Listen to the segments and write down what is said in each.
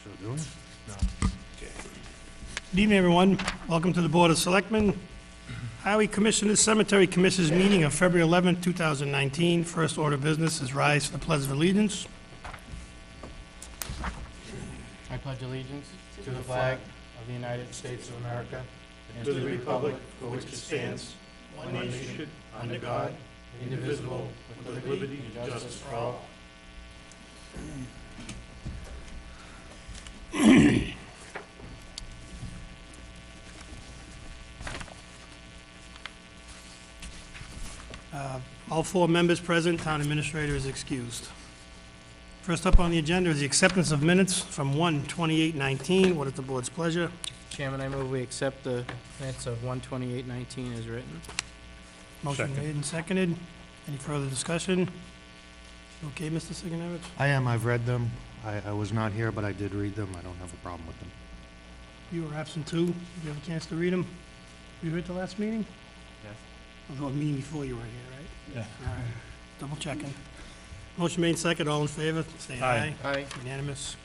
So do we? Okay. Good evening, everyone. Welcome to the Board of Selectmen. Highway Commissioners, Cemetery Commissioners meeting of February 11th, 2019. First order of business is rise for the Pledge of Allegiance. I pledge allegiance to the flag of the United States of America and to the republic for which it stands, one nation, under God, indivisible, with liberty and justice for all. All four members present, town administrator is excused. First up on the agenda is the acceptance of minutes from 1/28/19. What is the board's pleasure? Chairman, I move we accept the minutes of 1/28/19 as written. Motion Second. made and seconded. Any further discussion? Okay, Mr. Sigenovich? I am, I've read them. I was not here, but I did read them. I don't have a problem with them. You were absent too. Did you have a chance to read them? You were at the last meeting? Yes. Although a meeting before you were here, right? Yeah. All right, double checking. Motion made second, all in favor, say aye. Aye. Aye. Unanimous.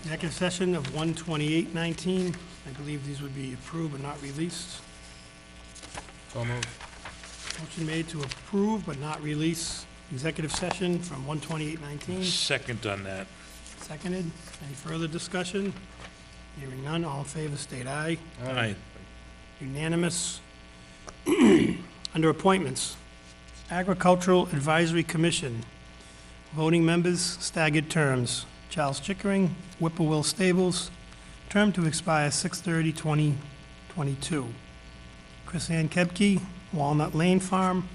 Executive session of 1/28/19. I believe these would be approved but not released. So moved. Motion made to approve but not release executive session from 1/28/19. Second on that. Seconded. Any further discussion? Hearing none, all in favor, state aye. Aye. Unanimous. Under appointments, Agricultural Advisory Commission, voting members, staggered terms. Charles Chickering, Whippoorwill Stables, term to expire 6/30/2022. Chris Ann Kepke, Walnut Lane Farm,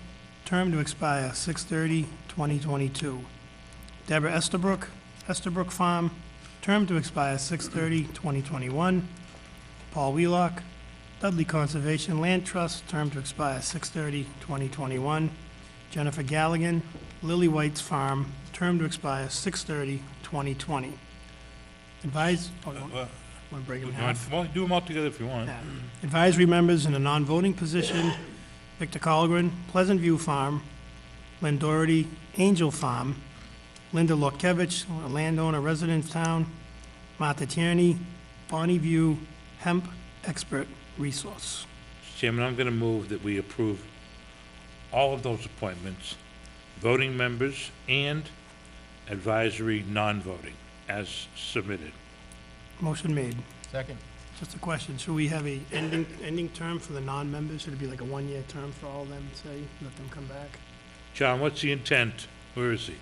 term to expire 6/30/2022. Deborah Estabrook Farm, term to expire 6/30/2021. Paul Wheelock, Dudley Conservation Land Trust, term to expire 6/30/2021. Jennifer Galligan, Lily White's Farm, term to expire 6/30/2020. Want to break them in half? Well, do them all together if you want. Yeah. Advisory members in a non-voting position, Victor Colgren, Pleasant View Farm, Lynn Doherty, Angel Farm, Linda Lorkevich, a landowner resident town, Martha Tierney, Bonnie View Hemp Expert Resource. Chairman, I'm going to move that we approve all of those appointments, voting members and advisory non-voting, as submitted. Motion made. Second. Just a question, should we have a ending term for the non-members? Should it be like a one-year term for all of them, say, let them come back? John, what's the intent? Where is he?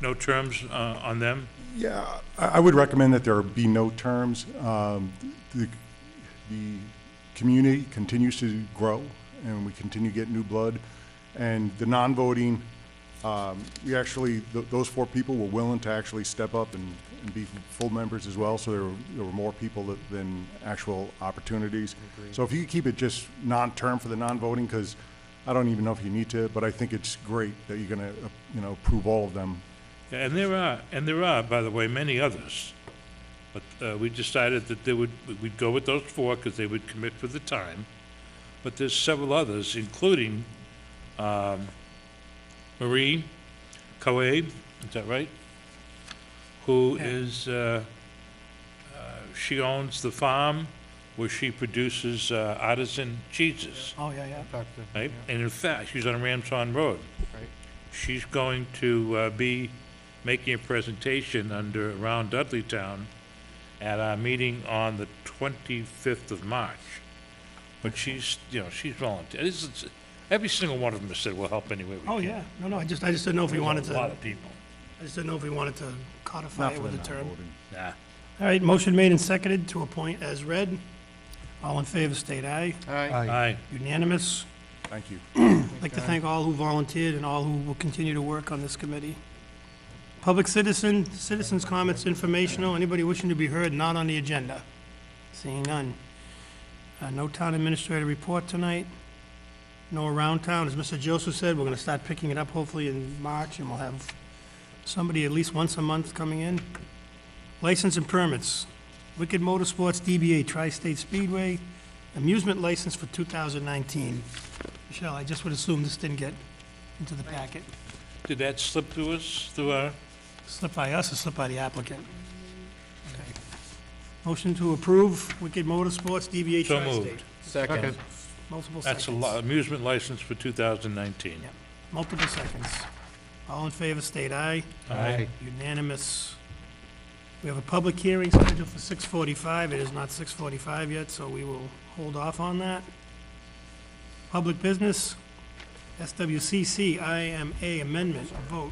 No terms on them? Yeah, I would recommend that there be no terms. The community continues to grow, and we continue to get new blood. And the non-voting, we actually, those four people were willing to actually step up and be full members as well, so there were more people than actual opportunities. Agreed. So if you could keep it just non-term for the non-voting, because I don't even know if you need to, but I think it's great that you're gonna, approve all of them. Yeah, and there are, by the way, many others. But we decided that we'd go with those four because they would commit for the time. But there's several others, including Marie Coabe, is that right? Who Yeah. is, she owns the farm where she produces artisan cheeses, Oh, yeah. Talked to- right? yeah. And in fact, she's on Ramson Road. Right. She's going to be making a presentation around Dudley Town at our meeting on the 25th of March. But she's volunteer. Every single one of them has said, we'll help any way we can. Oh, yeah, no, I just didn't know if we wanted There's a lot to, of people. I just didn't know if we wanted to codify Not it for with the a term. non-voting. Nah. All right, motion made and seconded to appoint as read. All in favor, state aye. Aye. Aye. Unanimous. Thank you. I'd like to thank all who volunteered and all who will continue to work on this committee. Public citizens' comments informational. Anybody wishing to be heard not on the agenda? Seeing none. No town administrator report tonight. No around town. As Mr. Joseph said, we're going to start picking it up hopefully in March, and we'll have somebody at least once a month coming in. License and permits. Wicked Motorsports, DBA Tri-State Speedway, amusement license for 2019. Michelle, I just would assume this didn't get into the packet. Did that slip through us, through our, Slip by us or slip by the applicant? Okay. Motion to approve Wicked Motorsports DBA So Tri-State. moved. Second. Multiple that's a seconds. amusement license for 2019. Yep. Multiple seconds. All in favor, state aye. Aye. Unanimous. We have a public hearing scheduled for 6:45. It is not 6:45 yet, so we will hold off on that. Public business, SWCC IMA amendment, vote.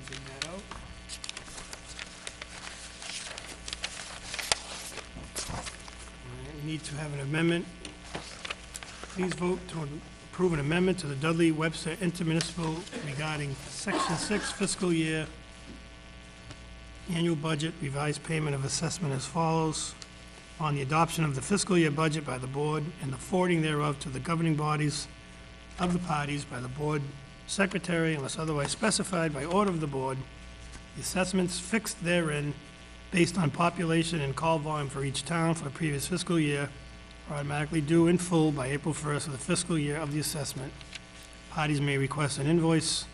Dig that out. All right, we need to have an amendment. Please vote to approve an amendment to the Dudley Webster intermunicipal regarding Section 6 fiscal year annual budget revised payment of assessment as follows. On the adoption of the fiscal year budget by the board and the forwarding thereof to the governing bodies of the parties by the board secretary unless otherwise specified by order of the board, the assessments fixed therein based on population and call volume for each town for the previous fiscal year are automatically due in full by April 1st of the fiscal year of the assessment. Parties may request an invoice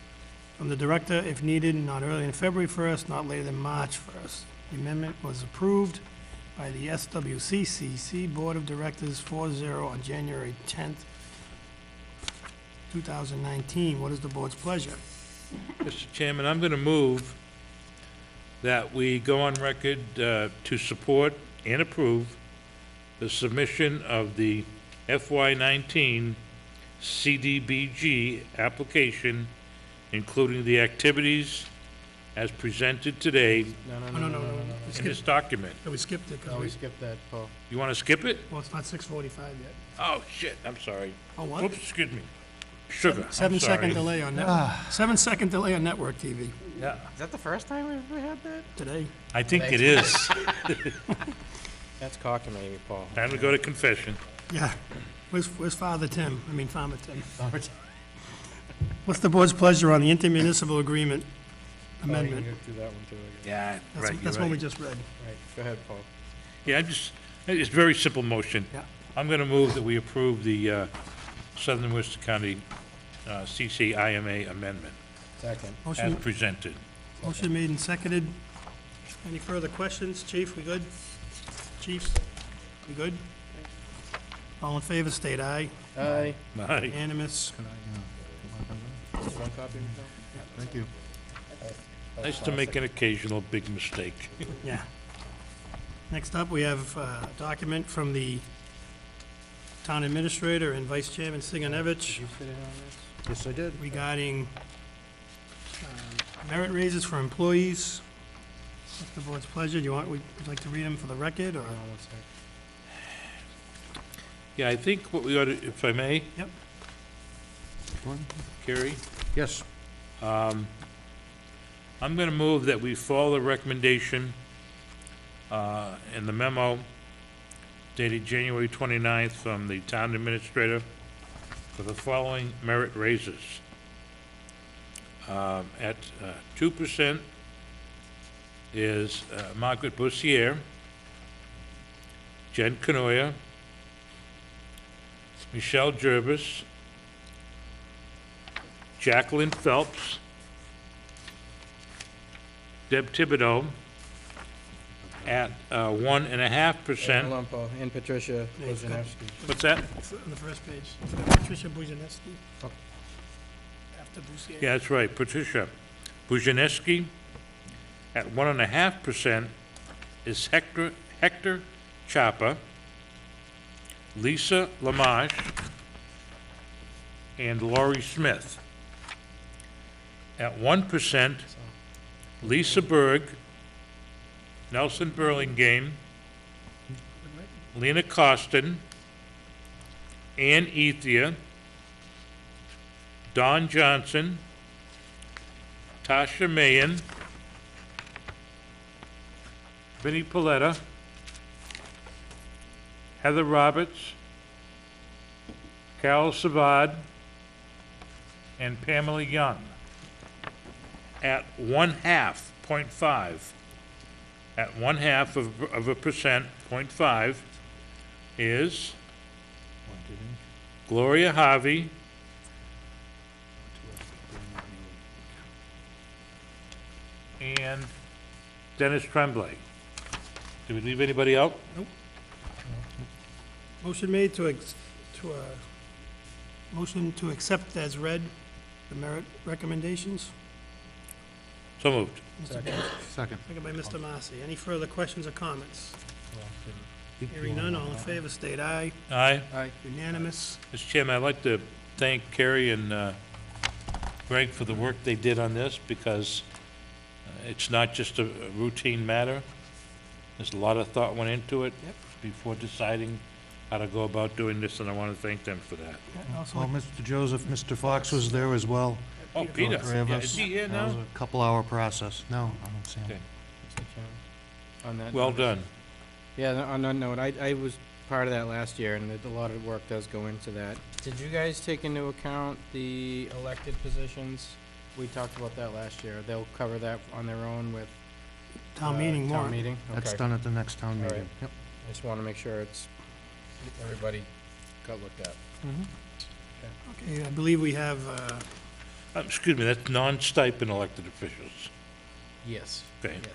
from the director if needed, not earlier than February 1st, not later than March 1st. The amendment was approved by the SWCCC Board of Directors 4-0 on January 10th, 2019. What is the board's pleasure? Mr. Chairman, I'm going to move that we go on record to support and approve the submission of the FY19 CDBG application, including the activities as presented today No. in this document. We skipped it No, because we skipped that, Paul. You want to skip it? well, it's not 6:45 yet. Oh, shit, I'm sorry. Oh, what? Oops, excuse me. Sugar, I'm 7-second sorry. delay on network. 7-second delay on network TV Yeah, Is that the first time we've ever had that? today. I think it is. That's cockamamie, Paul. Time to go to confession. Yeah. Where's Father Tim? I mean, Farmer Tim. What's the board's pleasure on the intermunicipal agreement amendment? Do that one too, I guess. Yeah, That's one we just read. Right, go ahead, Paul. Yeah, it's a very simple motion. Yeah. I'm going to move that we approve the Southern Worcester County CCIMA amendment Second. as Motion presented. Motion made and seconded. Any further questions? Chief, we good? Chiefs, we good? All in favor, state aye. Aye. Aye. Unanimous. One copy, Michelle? Thank you. Nice to make an occasional big mistake. Yeah. Next up, we have a document from the town administrator and vice chairman Did Siganovich you sit in on this? Yes, I did. regarding merit raises for employees. What's the board's pleasure? Would you like to read them for the record, or? Hold on one sec. Yeah, I think what we ought to, if I may. Yep. Carrie? Yes. I'm going to move that we follow the recommendation in the memo dated January 29th from the town administrator for the following merit raises. At 2% is Margaret Bussiere, Jen Canoia, Michelle Jervis, Jacqueline Phelps, Deb Thibodeau at 1.5%. Hold on, Paul. And Patricia Yeah, you've got- Wojciechowski. What's that? On the first page. Patricia Bujaneski. Oh. After Bussier. Yeah, that's right, Patricia Bujaneski. At 1.5% is Hector Chapa, Lisa Lamache, and Laurie Smith. At 1%, Lisa Berg, Nelson Burlingame, Lena Costin, Ann Ethia, Don Johnson, Tasha Mayen, Vinnie Paletta, Heather Roberts, Carol Savad, and Pamela Young. At 0.5%, at 0.5% is Gloria Harvey, and Dennis Tremblay. Did we leave anybody out? Motion made motion to accept as read the merit recommendations. So moved. Mr. Gates, Second. second by Mr. Marcy. Any further questions or comments? Hearing none, all in favor, state aye. Aye. Unanimous. Mr. Chairman, I'd like to thank Kerry and Greg for the work they did on this, because it's not just a routine matter. There's a lot of thought went into it before deciding how to go about doing this, and I want to thank them for that. Also, Well, Mr. Joseph, Mr. Fox was there as well. Oh, Peter, All three of yeah, us. is he here That was now? a couple-hour process. No, I don't see him. Okay. Mr. Chairman, on that Well note- done. Yeah, on that note, I was part of that last year, and a lot of work does go into that. Did you guys take into account the elected positions? We talked about that last year. They'll cover that on their own with town meeting Town warrant. meeting? That's Okay. done at the next town All right. meeting. Yep. I just want to make sure everybody got looked at. Okay, I believe we have, Excuse me, that's non-stipend elected officials. Yes. Okay. Yes.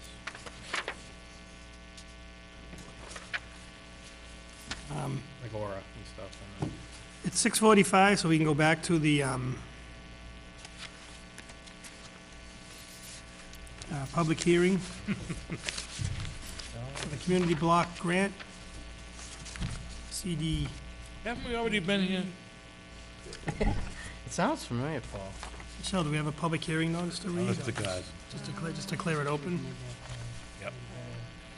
Like aura and stuff. And it's 6:45, so we can go back to the public hearing for the community block grant. CD, Haven't we already been here? it sounds familiar, Paul. Michelle, do we have a public hearing notice to read? Honest to God. Just to clear it open? Yep.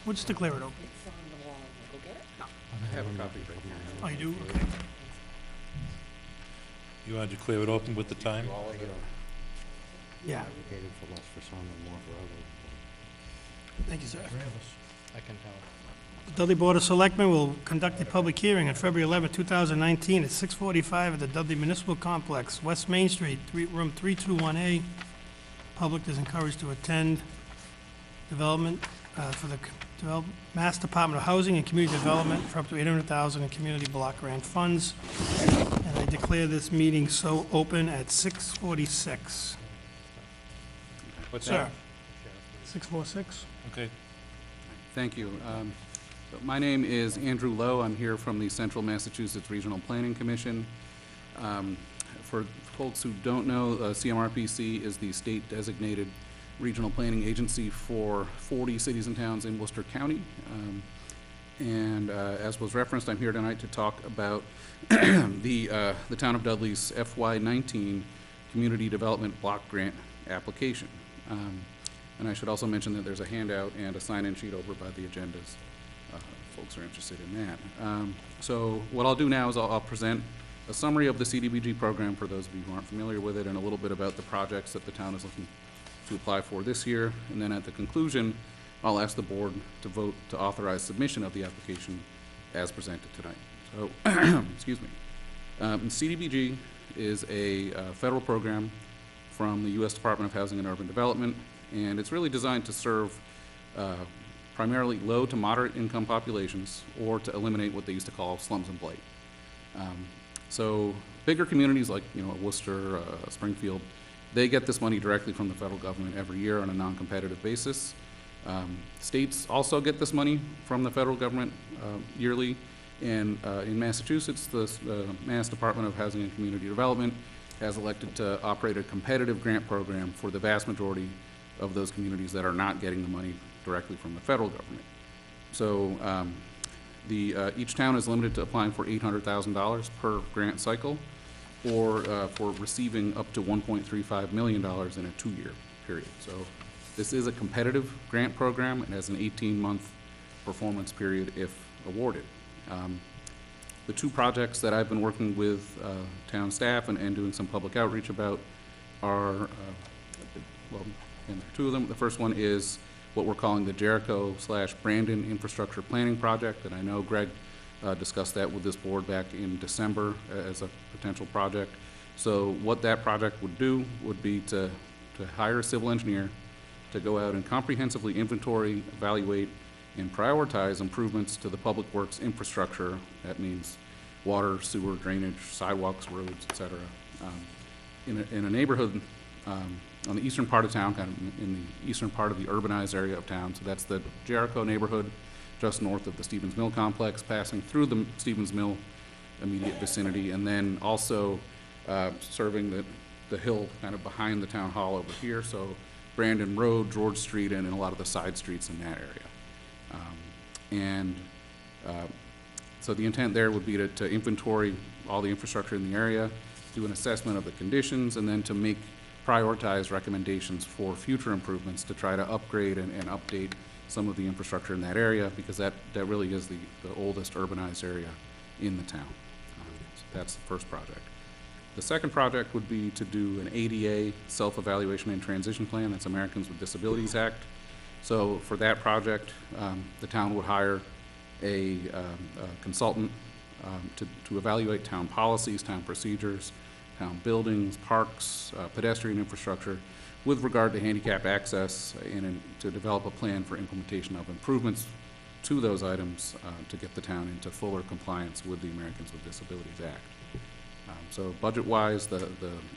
Well, just to clear it open. I have a copy right here. Oh, you do? Okay. You wanted to clear it open with the time? Yeah, Advocated for less for some and more for others. thank you, sir. I can tell. The Dudley Board of Selectmen will conduct a public hearing on February 11, 2019, at 6:45 at the Dudley Municipal Complex, West Main Street, room 321A. Public is encouraged to attend. Development for the Mass Department of Housing and Community Development for up to $800,000 in community block grant funds. And I declare this meeting so open at 6:46. What's Sir? that? 6:46? Okay. Thank you. So my name is Andrew Lowe. I'm here from the Central Massachusetts Regional Planning Commission. For folks who don't know, CMRPC is the state-designated regional planning agency for 40 cities and towns in Worcester County. As was referenced, I'm here tonight to talk about the Town of Dudley's FY19 Community Development Block Grant application. And I should also mention that there's a handout and a sign-in sheet over by the agendas. Folks are interested in that. So what I'll do now is I'll present a summary of the CDBG program for those of you who aren't familiar with it, and a little bit about the projects that the town is looking to apply for this year. And then at the conclusion, I'll ask the board to vote to authorize submission of the application as presented tonight. So, excuse me. CDBG is a federal program from the U.S. Department of Housing and Urban Development, and it's really designed to serve primarily low to moderate income populations, or to eliminate what they used to call slums and blight. So bigger communities like Worcester, Springfield, they get this money directly from the federal government every year on a non-competitive basis. States also get this money from the federal government yearly, and in Massachusetts, the Mass Department of Housing and Community Development has elected to operate a competitive grant program for the vast majority of those communities that are not getting the money directly from the federal government. So each town is limited to applying for $800,000 per grant cycle, or for receiving up to $1.35 million in a 2-year period. So this is a competitive grant program. It has an 18-month performance period if awarded. The two projects that I've been working with town staff and doing some public outreach about are, well, and there are two of them. The first one is what we're calling the Jericho/Brandon Infrastructure Planning Project, and I know Greg discussed that with this board back in December as a potential project. So what that project would do would be to hire a civil engineer to go out and comprehensively inventory, evaluate, and prioritize improvements to the public works infrastructure. That means water, sewer, drainage, sidewalks, roads, et cetera. In a neighborhood on the eastern part of town, kind of in the eastern part of the urbanized area of town. So that's the Jericho neighborhood, just north of the Stevens Mill complex, passing through the Stevens Mill immediate vicinity, and then also serving the hill kind of behind the town hall over here. So Brandon Road, George Street, and a lot of the side streets in that area. So the intent there would be to inventory all the infrastructure in the area, do an assessment of the conditions, and then to make prioritize recommendations for future improvements to try to upgrade and update some of the infrastructure in that area, because that really is the oldest urbanized area in the town. So that's the first project. The second project would be to do an ADA self-evaluation and transition plan. That's Americans with Disabilities Act. So for that project, the town would hire a consultant to evaluate town policies, town procedures, town buildings, parks, pedestrian infrastructure with regard to handicap access, and to develop a plan for implementation of improvements to those items to get the town into fuller compliance with the Americans with Disabilities Act. So budget-wise, the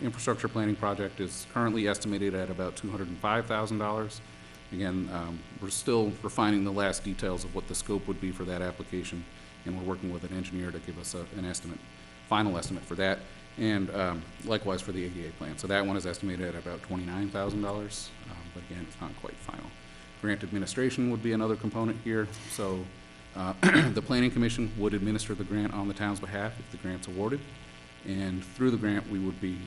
infrastructure planning project is currently estimated at about $205,000. Again, we're still refining the last details of what the scope would be for that application, and we're working with an engineer to give us an estimate, final estimate for that, and likewise for the ADA plan. So that one is estimated at about $29,000, but again, it's not quite final. Grant administration would be another component here. So the Planning Commission would administer the grant on the town's behalf if the grant's awarded, and through the grant, we would be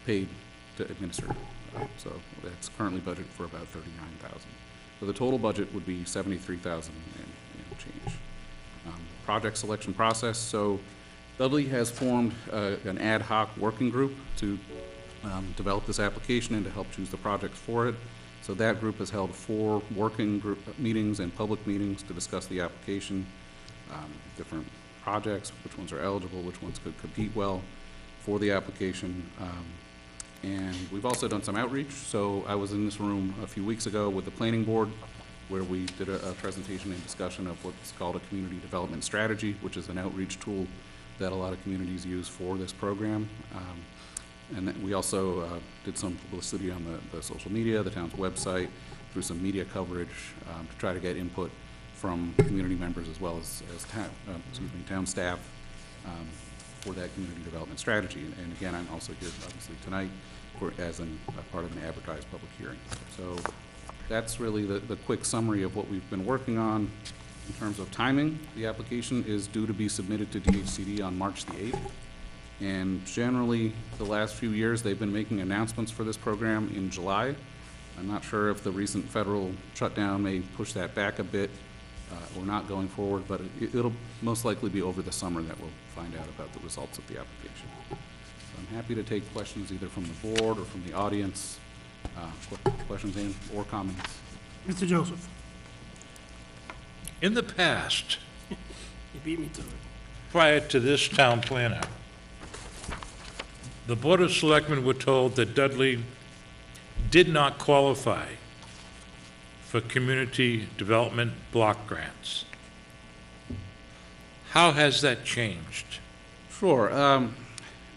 paid to administer it. So that's currently budgeted for about $39,000. So the total budget would be $73,000 and change. Project selection process. So Dudley has formed an ad hoc working group to develop this application and to help choose the projects for it. So that group has held 4 working group meetings and public meetings to discuss the application, different projects, which ones are eligible, which ones could compete well for the application. And we've also done some outreach. So I was in this room a few weeks ago with the planning board, where we did a presentation and discussion of what's called a community development strategy, which is an outreach tool that a lot of communities use for this program. And then we also did some publicity on the social media, the town's website, through some media coverage to try to get input from community members as well as town staff for that community development strategy. And again, I'm also here obviously tonight as a part of an advertised public hearing. So that's really the quick summary of what we've been working on. In terms of timing, the application is due to be submitted to DHCD on March the 8th. And generally, the last few years, they've been making announcements for this program in July. I'm not sure if the recent federal shutdown may push that back a bit or not going forward, but it'll most likely be over the summer that we'll find out about the results of the application. So I'm happy to take questions either from the board or from the audience. Questions or comments? Mr. Joseph? In the past, You beat me to it. prior to this town planner, the Board of Selectmen were told that Dudley did not qualify for community development block grants. How has that changed? Sure.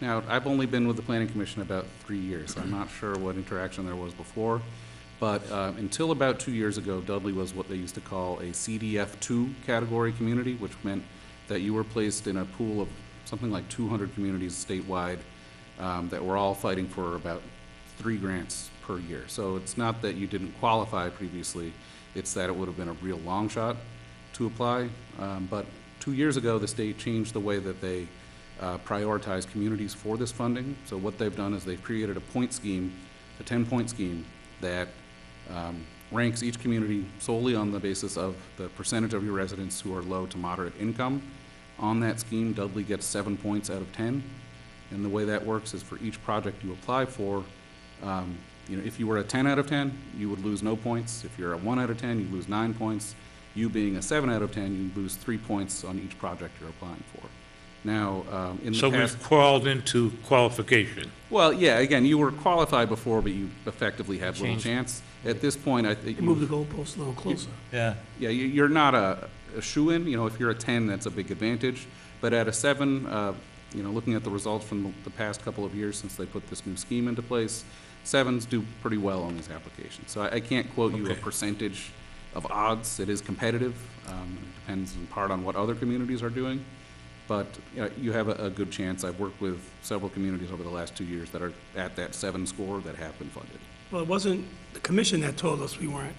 Now, I've only been with the Planning Commission about 3 years. So I'm not sure what interaction there was before. But until about 2 years ago, Dudley was what they used to call a CDF2 category community, which meant that you were placed in a pool of something like 200 communities statewide that were all fighting for about 3 grants per year. So it's not that you didn't qualify previously, it's that it would have been a real long shot to apply. But 2 years ago, the state changed the way that they prioritize communities for this funding. So what they've done is they've created a point scheme, a 10-point scheme that ranks each community solely on the basis of the percentage of your residents who are low to moderate income. On that scheme, Dudley gets 7 points out of 10. And the way that works is for each project you apply for, if you were a 10 out of 10, you would lose no points. If you're a 1 out of 10, you lose 9 points. You being a 7 out of 10, you lose 3 points on each project you're applying for. Now, in the So past, we've crawled into qualification. well, yeah, again, you were qualified before, but you effectively had little chance. At this point, I think. You move the goalpost a little closer. Yeah. Yeah, you're not a shoo-in, you know, if you're a 10, that's a big advantage. But at a 7, you know, looking at the results from the past couple of years since they put this new scheme into place, 7s do pretty well on these applications. So I can't quote you a Okay. percentage of odds. It is competitive. It depends in part on what other communities are doing. But you know, you have a good chance. I've worked with several communities over the last 2 years that are at that 7 score that have been funded. Well, it wasn't the commission that told us we weren't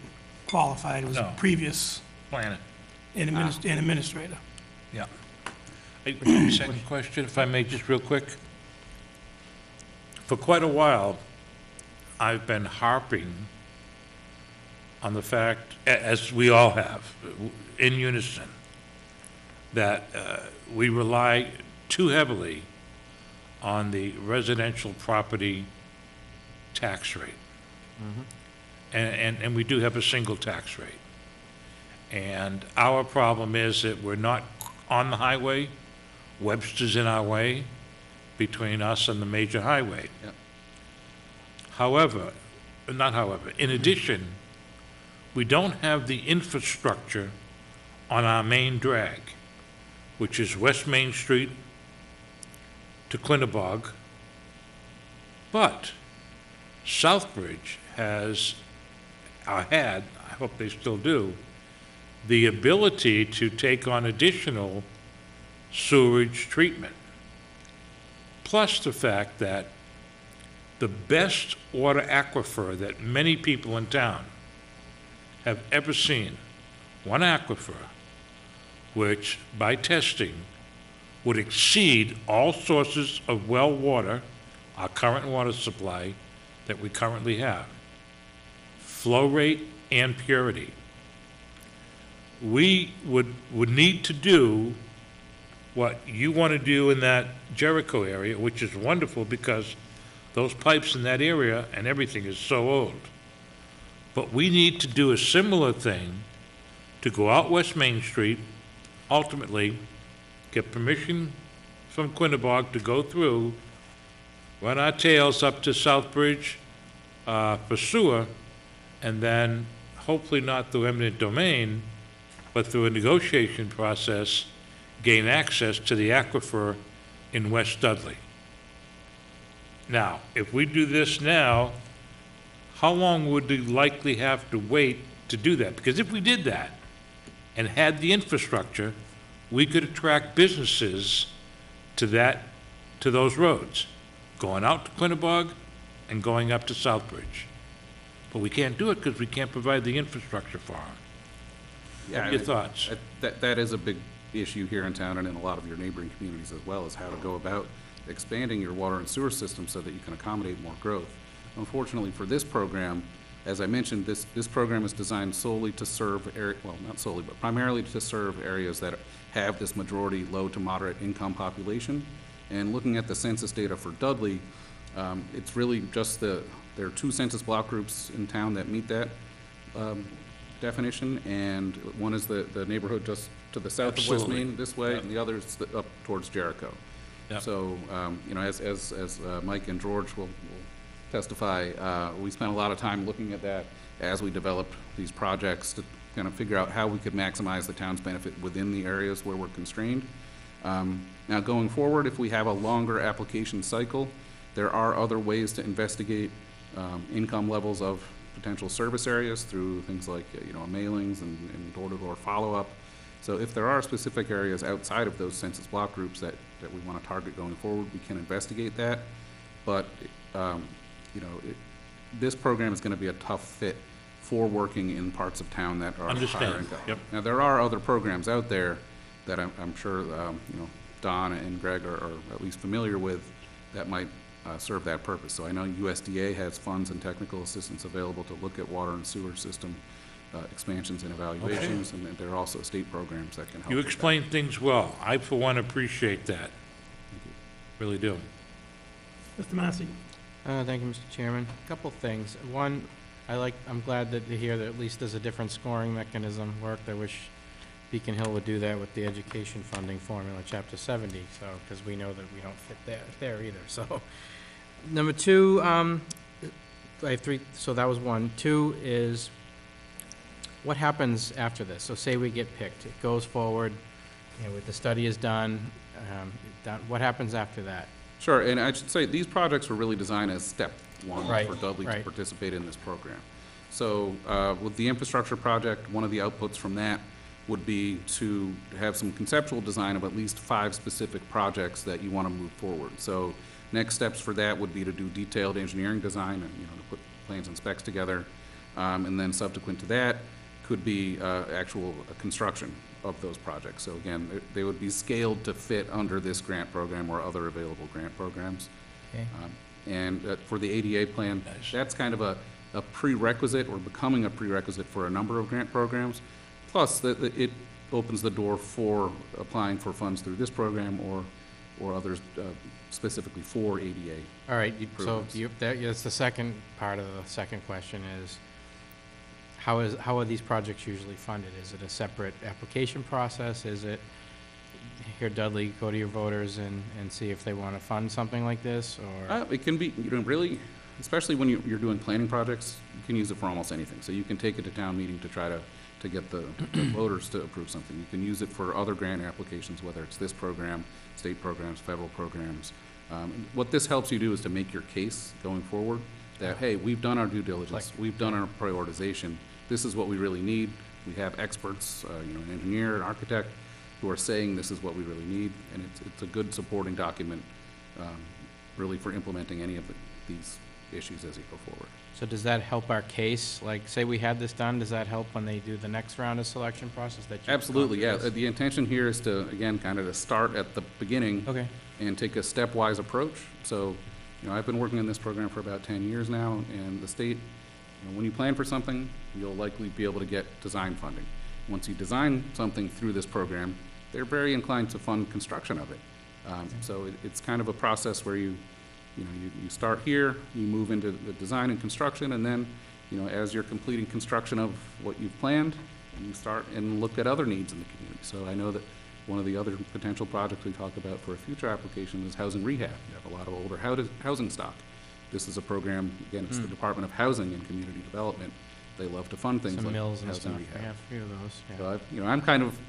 qualified. It was a No. previous Planet. administrator. Yeah. Second question, if I may, just real quick. For quite a while, I've been harping on the fact, as we all have, in unison, that we rely too heavily on the residential property tax rate. And we do have a single tax rate. And our problem is that we're not on the highway. Webster's in our way, between us and the major highway. Yep. In addition, we don't have the infrastructure on our main drag, which is West Main Street to Quinnebog. But Southbridge had, I hope they still do, the ability to take on additional sewerage treatment. Plus the fact that the best water aquifer that many people in town have ever seen, one aquifer, which by testing would exceed all sources of well water, our current water supply that we currently have, flow rate and purity. We would need to do what you want to do in that Jericho area, which is wonderful because those pipes in that area and everything is so old. But we need to do a similar thing to go out West Main Street, ultimately get permission from Quinnebog to go through, run our tails up to Southbridge for sewer, and then hopefully not through eminent domain, but through a negotiation process, gain access to the aquifer in West Dudley. Now, if we do this now, how long would we likely have to wait to do that? Because if we did that and had the infrastructure, we could attract businesses to those roads, going out to Quinnebog and going up to Southbridge. But we can't do it because we can't provide the infrastructure for them. What are your thoughts? That is a big issue here in town and in a lot of your neighboring communities as well, is how to go about expanding your water and sewer system so that you can accommodate more growth. Unfortunately for this program, as I mentioned, this program is designed solely to serve, well, not solely, but primarily to serve areas that have this majority low to moderate income population. And looking at the census data for Dudley, it's really just there are 2 census block groups in town that meet that definition, and one is the neighborhood just to the south of West Absolutely. Main this way, Yep. and the other is up towards Jericho. Yep. So, you know, as Mike and George will testify, we spent a lot of time looking at that as we developed these projects to kind of figure out how we could maximize the town's benefit within the areas where we're constrained. Now, going forward, if we have a longer application cycle, there are other ways to investigate income levels of potential service areas through things like, you know, mailings and door-to-door follow-up. So if there are specific areas outside of those census block groups that we want to target going forward, we can investigate that. But, you know, this program is going to be a tough fit for working in parts of town that are higher Understand. income. Yep. Now, there are other programs out there that I'm sure, you know, Don and Greg are at least familiar with that might serve that purpose. So I know USDA has funds and technical assistance available to look at water and sewer system expansions and evaluations, and there are also state programs that can help. You with that. explained things well. I, for one, appreciate that. Really do. Mr. Massey? Thank you, Mr. Chairman. A couple things. One, I'm glad to hear that at least there's a different scoring mechanism worked. I wish Beacon Hill would do that with the education funding formula, Chapter 70, so, because we know that we don't fit there either, so. Number two, I have three, so that was one. Two is, what happens after this? So say we get picked, it goes forward, the study is done, what happens after that? Sure, and I should say, these projects were really designed as step one Right, for Dudley to right. participate in this program. So, with the infrastructure project, one of the outputs from that would be to have some conceptual design of at least 5 specific projects that you want to move forward. So, next steps for that would be to do detailed engineering design and, to put plans and specs together. And then subsequent to that could be actual construction of those projects. So again, they would be scaled to fit under this grant program or other available grant programs. Okay. And for the ADA plan, that's kind of a prerequisite or becoming a prerequisite for a number of grant programs. Plus, it opens the door for applying for funds through this program or others specifically for ADA. All right, so improvements. that's the second part of the second question is, how are these projects usually funded? Is it a separate application process? Is it, here Dudley, go to your voters and see if they want to fund something like this, or? It can be, really, especially when you're doing planning projects, you can use it for almost anything. So you can take it to town meeting to try to get the voters to approve something. You can use it for other grant applications, whether it's this program, state programs, federal programs. What this helps you do is to make your case going forward that, hey, we've done our due diligence, we've done our prioritization, this is what we really need. We have experts, an engineer, an architect, who are saying this is what we really need, and it's a good supporting document, really for implementing any of these issues as you go forward. So does that help our case? Like, say we had this done, does that help when they do the next round of selection process that you? Absolutely, yeah. The intention here is to, again, kind of to start at the beginning Okay, and take a stepwise approach. So, I've been working in this program for about 10 years now, and the state, when you plan for something, you'll likely be able to get design funding. Once you design something through this program, they're very inclined to fund construction of it. So it's kind of a process where you start here, you move into the design and construction, and then, as you're completing construction of what you've planned, you start and look at other needs in the community. So I know that one of the other potential projects we talk about for a future application is housing rehab. You have a lot of older housing stock. This is a program, again, it's the Department of Housing and Community Development. They love to fund things some like mills and housing stuff, rehab. we have a few of those, yeah. So I'm kind of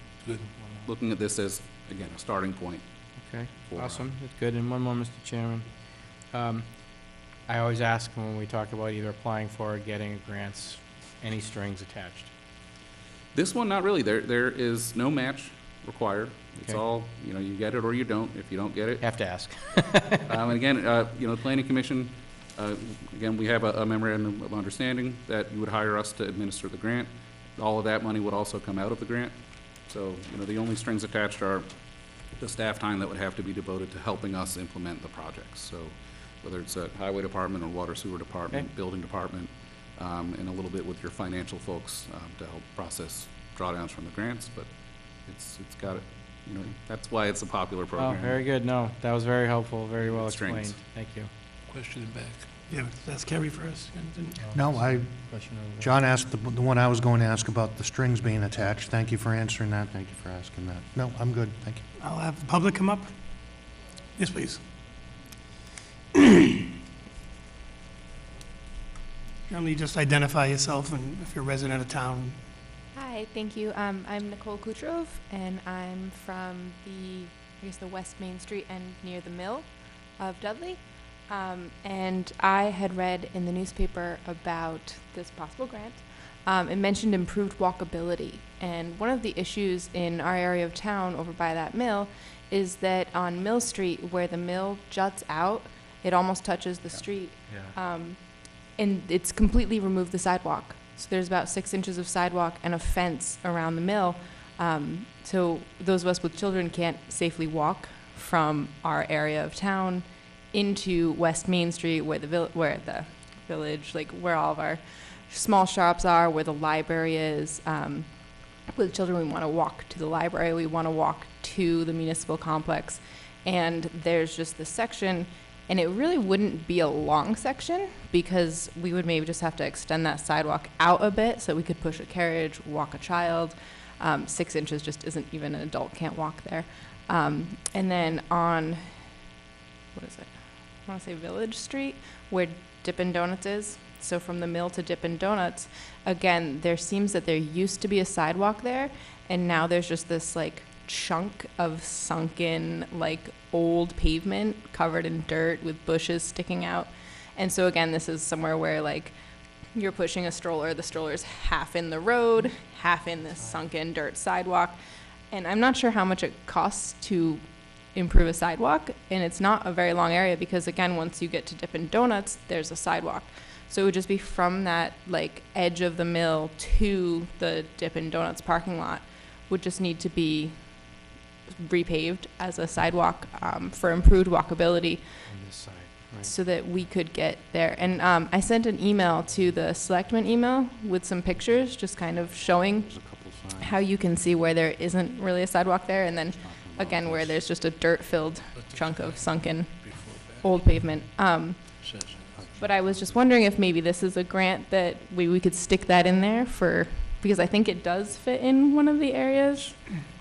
looking at this as, again, a starting point. Okay, for, awesome, that's good. And one more, Mr. Chairman. I always ask when we talk about either applying for or getting grants, any strings attached? This one, not really. There is no match required. It's Okay. all, you get it or you don't. If you don't get it. Have to ask. And again, the Planning Commission, again, we have a memorandum of understanding that you would hire us to administer the grant. All of that money would also come out of the grant. So, the only strings attached are the staff time that would have to be devoted to helping us implement the projects. So whether it's a highway department or water sewer department, Okay. building department, and a little bit with your financial folks to help process drawdowns from the grants, but it's got it, that's why it's a popular Oh, program. very good, no, that was very helpful, very well Strings. explained, thank you. Question in back. Yeah, that's Kerry first. No, Question over there. John asked the one I was going to ask about the strings being attached. Thank you for answering that. Thank you for asking that. No, I'm good. Thank you. I'll have the public come up. Yes, please. Generally, just identify yourself and if you're a resident of town. Hi, thank you. I'm Nicole Kucherov, and I'm from the West Main Street and near the mill of Dudley. And I had read in the newspaper about this possible grant. It mentioned improved walkability. And one of the issues in our area of town over by that mill is that on Mill Street, where the mill juts out, it almost touches the street. Yeah. And it's completely removed the sidewalk. So there's about 6 inches of sidewalk and a fence around the mill. So those of us with children can't safely walk from our area of town into West Main Street, where the village, like where all of our small shops are, where the library is. With children, we want to walk to the library. We want to walk to the municipal complex. And there's just this section. And it really wouldn't be a long section because we would maybe just have to extend that sidewalk out a bit so we could push a carriage, walk a child. 6 inches just isn't, even an adult can't walk there. And then on, what is it? I want to say Village Street, where Dippin' Donuts is. So from the mill to Dippin' Donuts, again, there seems that there used to be a sidewalk there, and now there's just this like chunk of sunken, like old pavement covered in dirt with bushes sticking out. And so again, this is somewhere where like you're pushing a stroller, the stroller's half in the road, half in this sunken dirt sidewalk. And I'm not sure how much it costs to improve a sidewalk, and it's not a very long area because again, once you get to Dippin' Donuts, there's a sidewalk. So it would just be from that like edge of the mill to the Dippin' Donuts parking lot would just need to be repaved as a sidewalk for improved walkability On this side, right. so that we could get there. And I sent an email to the Selectmen email with some pictures, just kind of showing There's a couple signs. how you can see where there isn't really a sidewalk there, and then again where there's just a dirt-filled chunk of sunken old pavement. But I was just wondering if maybe this is a grant that we could stick that in there for, because I think it does fit in one of the areas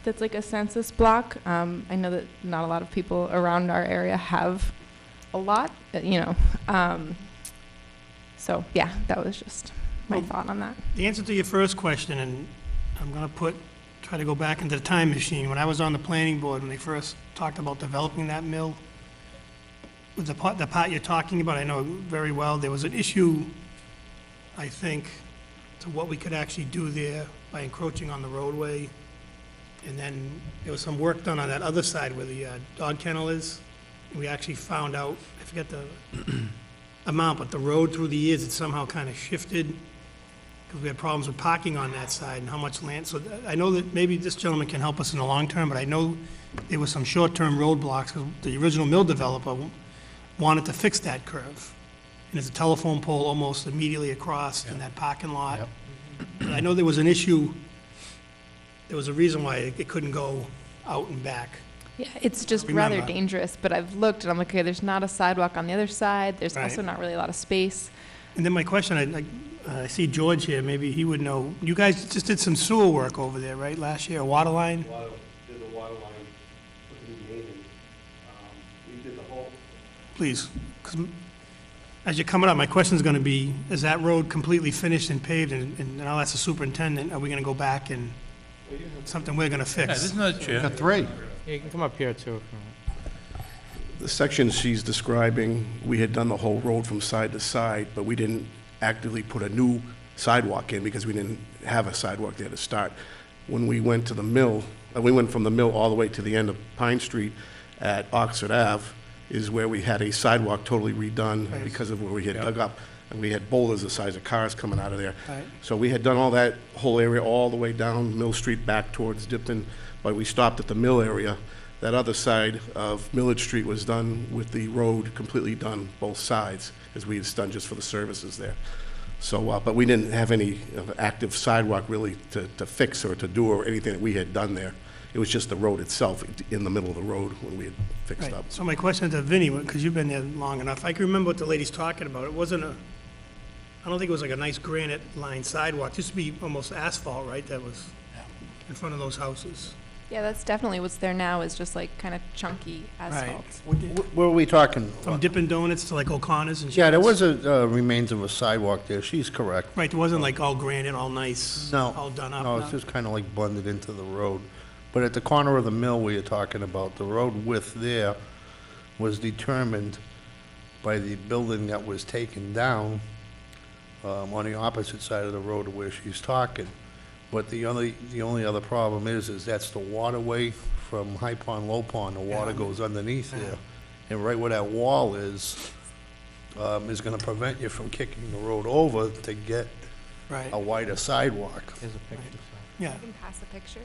that's like a census block. I know that not a lot of people around our area have a lot, you know. So yeah, that was just my thought on that. The answer to your first question, and I'm gonna try to go back into the time machine. When I was on the planning board, when they first talked about developing that mill, with the part you're talking about, I know very well, there was an issue, I think, to what we could actually do there by encroaching on the roadway. And then there was some work done on that other side where the dog kennel is. And we actually found out, I forget the amount, but the road through the years, it somehow kind of shifted because we had problems with parking on that side and how much land. So I know that maybe this gentleman can help us in the long term, but I know there was some short-term roadblocks because the original mill developer wanted to fix that curve. And there's a telephone pole almost immediately across in that parking lot. Yep. But I know there was an issue, there was a reason why it couldn't go out and back. Yeah, it's just rather Remember. dangerous, but I've looked and I'm like, okay, there's not a sidewalk on the other side. There's Right. also not really a lot of space. And then my question, I see George here, maybe he would know. You guys just did some sewer work over there, right, last year, a water line? Did the water line, put the new main in. We did the whole, Please, 'cause as you're coming up, my question's gonna be, is that road completely finished and paved? And I'll ask the superintendent, are we gonna go back and, something we're gonna Yeah, fix? there's another chair. Got three. Yeah, you can come up here too. the section she's describing, we had done the whole road from side to side, but we didn't actively put a new sidewalk in because we didn't have a sidewalk there to start. When we went to the mill, we went from the mill all the way to the end of Pine Street at Oxford Ave, is where we had a sidewalk totally redone Right. because of where we had Yep. dug up, and we had boulders the size of cars coming out of there. Right. So we had done all that whole area all the way down Mill Street back towards Dipton, but we stopped at the mill area. That other side of Millage Street was done with the road completely done, both sides, as we had done just for the services there. So, but we didn't have any active sidewalk really to fix or to do or anything that we had done there. It was just the road itself, in the middle of the road when we had fixed Right. up. So my question to Vinnie, because you've been there long enough, I can remember what the lady's talking about. It wasn't I don't think it was like a nice granite lined sidewalk. It used to be almost asphalt, right, that was in front of those houses. Yeah, that's definitely what's there now is just like kind of chunky asphalt. Where are we talking? From Dippin' Donuts to like O'Connor's and shit. Yeah, there was a remains of a sidewalk there. She's correct. Right, it wasn't like all granite, all nice, No. all done up. No, it's just kind of like blended into the road. But at the corner of the mill where you're talking about, the road width there was determined by the building that was taken down on the opposite side of the road to where she's talking. But the only other problem is that's the waterway from High Pond, Low Pond. The water goes underneath there. And right where that wall is gonna prevent you from kicking the road over to get Right, a wider sidewalk. Here's a picture. yeah. You can pass the picture.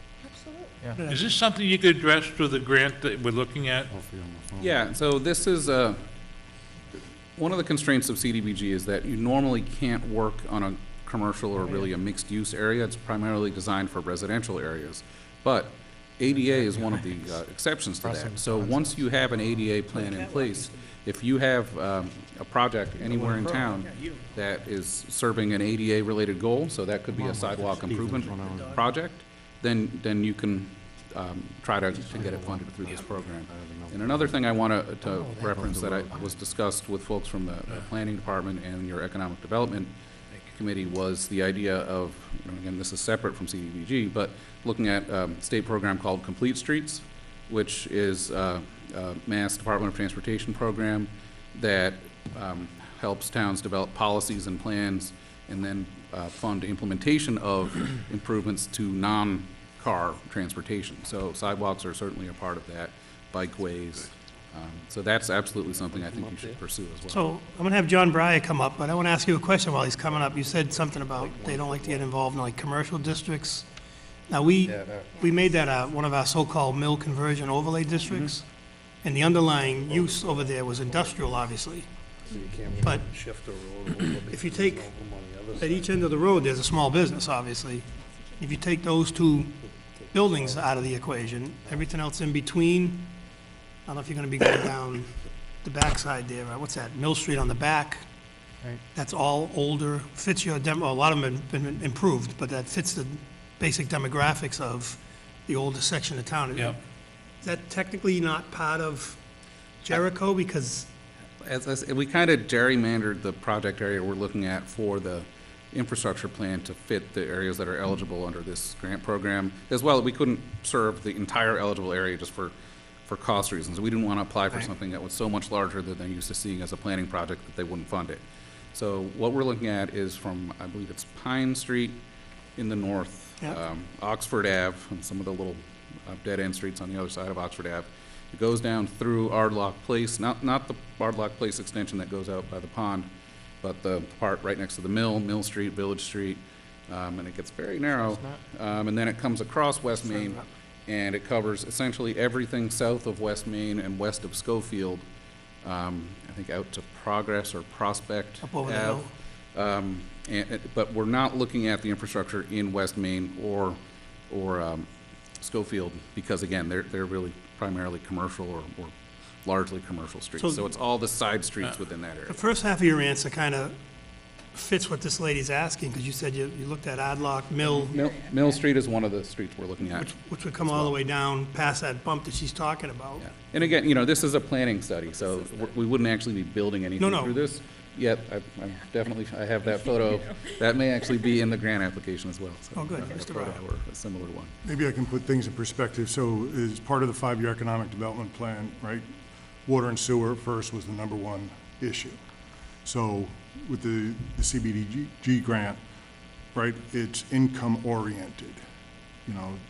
Is this something you could address through the grant that we're looking at? Yeah, so this is, one of the constraints of CDBG is that you normally can't work on a commercial or really a mixed-use area. It's primarily designed for residential areas. But ADA is one of the exceptions to that. So once you have an ADA plan in place, if you have a project anywhere in town that is serving an ADA-related goal, so that could be a sidewalk improvement project, then you can try to get it funded through this program. And another thing I want to reference that was discussed with folks from the planning department and your economic development committee was the idea of, again, this is separate from CDBG, but looking at a state program called Complete Streets, which is a Mass Department of Transportation program that helps towns develop policies and plans and then fund implementation of improvements to non-car transportation. So sidewalks are certainly a part of that, bikeways. So that's absolutely something I think you should pursue as well. So I'm going to have John Breyer come up, but I want to ask you a question while he's coming up. You said something about they don't like to get involved in like commercial districts. Now, we made that one of our so-called mill conversion overlay districts, and the underlying use over there was industrial, obviously. But if you take, at each end of the road, there's a small business, obviously. If you take those two buildings out of the equation, everything else in between, I don't know if you're gonna be going down the backside there, what's that, Mill Street on the back? Right. That's all older, fits your a lot of them have been improved, but that fits the basic demographics of the older section of town. Yeah. Is that technically not part of Jericho? Because, We kind of gerrymandered the project area we're looking at for the infrastructure plan to fit the areas that are eligible under this grant program. As well, we couldn't serve the entire eligible area just for cost reasons. We didn't want to apply for something that was so much larger than they're used to seeing as a planning project that they wouldn't fund it. So what we're looking at is from, I believe it's Pine Street in the north, Yep. Oxford Ave, and some of the little dead-end streets on the other side of Oxford Ave. It goes down through Ardlock Place, not the Ardlock Place extension that goes out by the pond, but the part right next to the Mill Street, Village Street, and it gets very narrow. And then it comes across West Main, and it covers essentially everything south of West Main and west of Schofield, I think out to Progress or Prospect Up over the Ave. But we're not looking at the infrastructure in West Main or Schofield, because again, they're really primarily commercial or largely commercial streets. So it's all the side streets within that area. the first half of your answer kind of fits what this lady's asking, because you said you looked at Adlock, Mill, Mill Street is one of the streets we're looking at. which would come all the way down past that bump that she's talking about. Yeah. And again, this is a planning study, so we wouldn't actually be building anything No. through this. Yet, I have that photo. That may actually be in the grant application as well. So Oh, good. a Mr. photo Brown. or a similar one. Maybe I can put things in perspective. So as part of the 5-year economic development plan, right, water and sewer first was the number one issue. So with the CBDG grant, right, it's income oriented,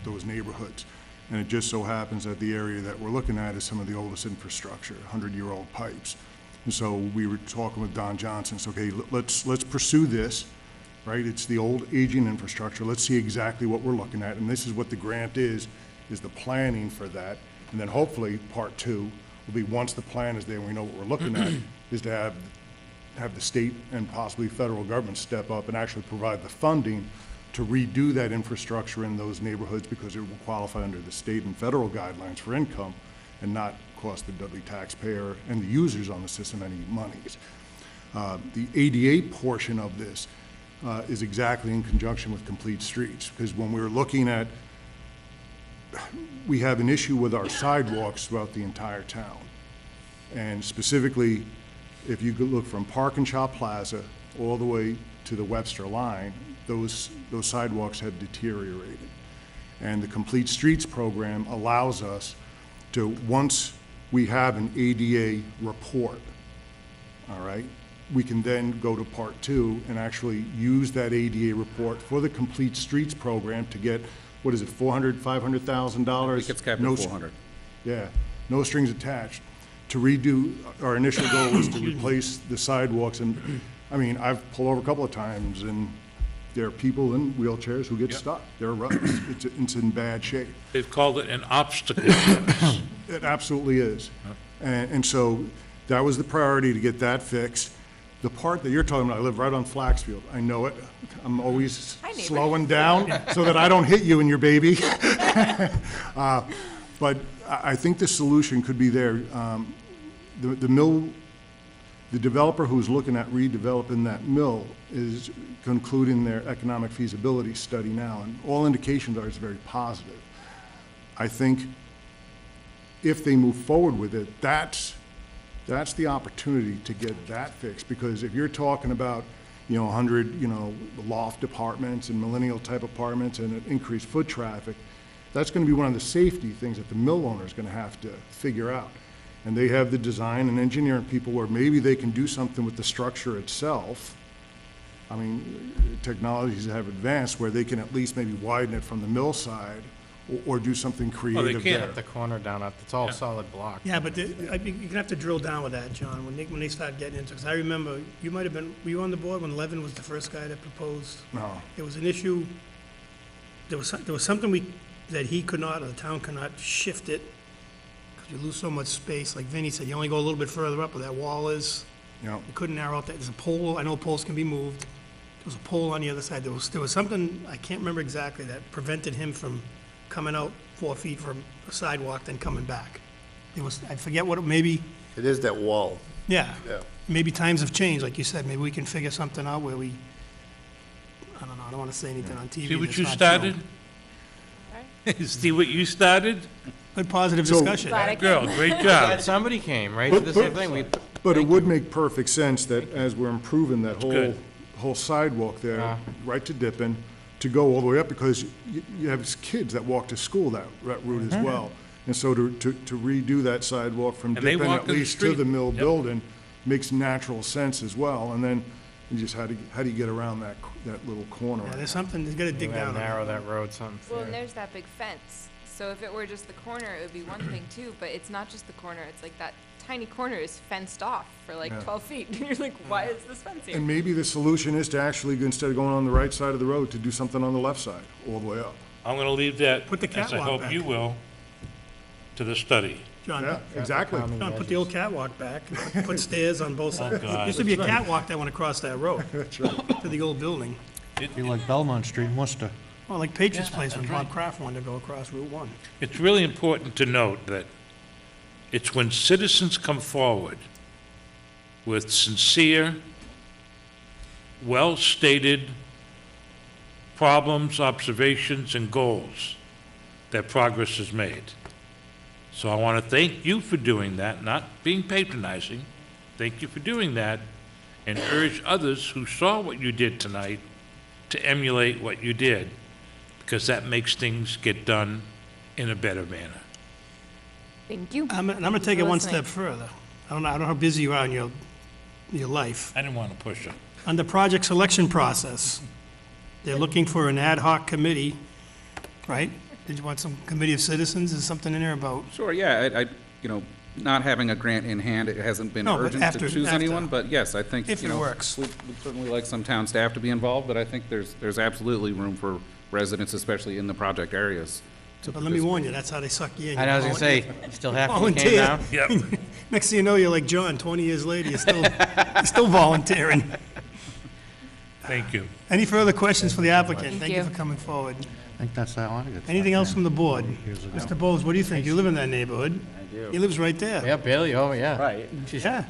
those neighborhoods. And it just so happens that the area that we're looking at is some of the oldest infrastructure, 100-year-old pipes. And so we were talking with Don Johnson, so, okay, let's pursue this, right? It's the old aging infrastructure. Let's see exactly what we're looking at. And this is what the grant is the planning for that. And then hopefully, part 2 will be, once the plan is there and we know what we're looking at, is to have the state and possibly federal government step up and actually provide the funding to redo that infrastructure in those neighborhoods, because it will qualify under the state and federal guidelines for income and not cost the Dudley taxpayer and the users on the system any monies. The ADA portion of this is exactly in conjunction with Complete Streets, because when we're looking at, we have an issue with our sidewalks throughout the entire town. And specifically, if you could look from Park and Shop Plaza all the way to the Webster line, those sidewalks have deteriorated. And the Complete Streets program allows us to, once we have an ADA report, all right, we can then go to part 2 and actually use that ADA report for the Complete Streets program to get, what is it, $400,000, $500,000? I think it's capped at 400. Yeah, no strings attached. To redo, our initial goal was to replace the sidewalks, and, I mean, I've pulled over a couple of times, and there are people in wheelchairs who get stuck. They're rough. It's in bad shape. They've called it an obstacle course. It absolutely is. And so that was the priority, to get that fixed. The part that you're talking about, I live right on Flaxfield. I know it. I'm always slowing down so that I don't hit you and your baby. But I think the solution could be there. The developer who's looking at redeveloping that mill is concluding their economic feasibility study now, and all indications are it's very positive. I think if they move forward with it, that's the opportunity to get that fixed. Because if you're talking about, 100, loft apartments and millennial-type apartments and increased foot traffic, that's going to be one of the safety things that the mill owner is going to have to figure out. And they have the design and engineering people where maybe they can do something with the structure itself. I mean, technologies have advanced where they can at least maybe widen it from the mill side or do something creative can't. there. The corner down, it's all Yeah. solid block. Yeah, but you're gonna have to drill down with that, John, when they start getting into it. 'Cause I remember, were you on the board when Levin was the first guy that proposed? No, There was an issue, there was something that he could not, or the town could not shift it, because you lose so much space. Like Vinnie said, you only go a little bit further up where that wall is. you know, You couldn't narrow out that, there's a pole, I know poles can be moved. There was a pole on the other side. There was something, I can't remember exactly, that prevented him from coming out 4 feet from a sidewalk, then coming back. I forget what, maybe, It is that wall. yeah. Yeah. Maybe times have changed, like you said. Maybe we can figure something out where we, I don't know, I don't want to say anything on TV. See what that's you not started? true. See what you started? Good positive So- discussion. Glad I Girl, great job. Somebody came, right, to the same thing. but it would make perfect sense that as we're improving that good. whole sidewalk there, right to Dippin', to go all the way up, because you have kids that walk to school that route as well. And so to redo that sidewalk from And they Dippin' walk at in the least to street. the mill Yep. building makes natural sense as well. And then you just, how do you get around that little corner? Yeah, there's something, you gotta dig down on Narrow that. that road some. Well, and there's that big fence. So if it were just the corner, it would be one thing too, but it's not just the corner. It's like that tiny corner is fenced off for like Yeah. 12 feet. You're like, why is this fence here? And maybe the solution is to actually, instead of going on the right side of the road, to do something on the left side, all the way up. I'm gonna leave that, Put the as I catwalk hope back. you will, to the study. John, Yeah, exactly. John, put the old catwalk back, put stairs on both sides. God. Used to be a catwalk that went across that road to the old building. Be like Belmont Street in Worcester. Well, like Patriots Place when Bob Kraft wanted to go across Route 1. It's really important to note that it's when citizens come forward with sincere, well-stated problems, observations, and goals that progress is made. So I want to thank you for doing that, not being patronizing. Thank you for doing that, and urge others who saw what you did tonight to emulate what you did, because that makes things get done in a better manner. Thank you. And I'm gonna take it one Listening. step further. I don't know how busy you are in your life. I didn't want to push it. Under project selection process, they're looking for an ad hoc committee, right? Did you want some committee of citizens? Is something in there about, Sure, yeah, not having a grant in hand, it hasn't been No, but urgent after- to choose after. anyone, but yes, I think, If you it know, works. we'd certainly like some town staff to be involved, but I think there's absolutely room for residents, especially in the project areas, to but let me warn you, that's how they suck you in. I was gonna say, you still have to, you came Volunteer. down? Yep. Next thing you know, you're like John, 20 years later, you're still volunteering. Thank you. Any further questions for the applicant? Thank Thank you you. for coming forward. I think that's how I get. Anything else from the board? Years ago. Mr. Bowles, what do you think? You live in that neighborhood. I do. He lives right there. Yeah, Bailey, oh, yeah. Right. Yeah,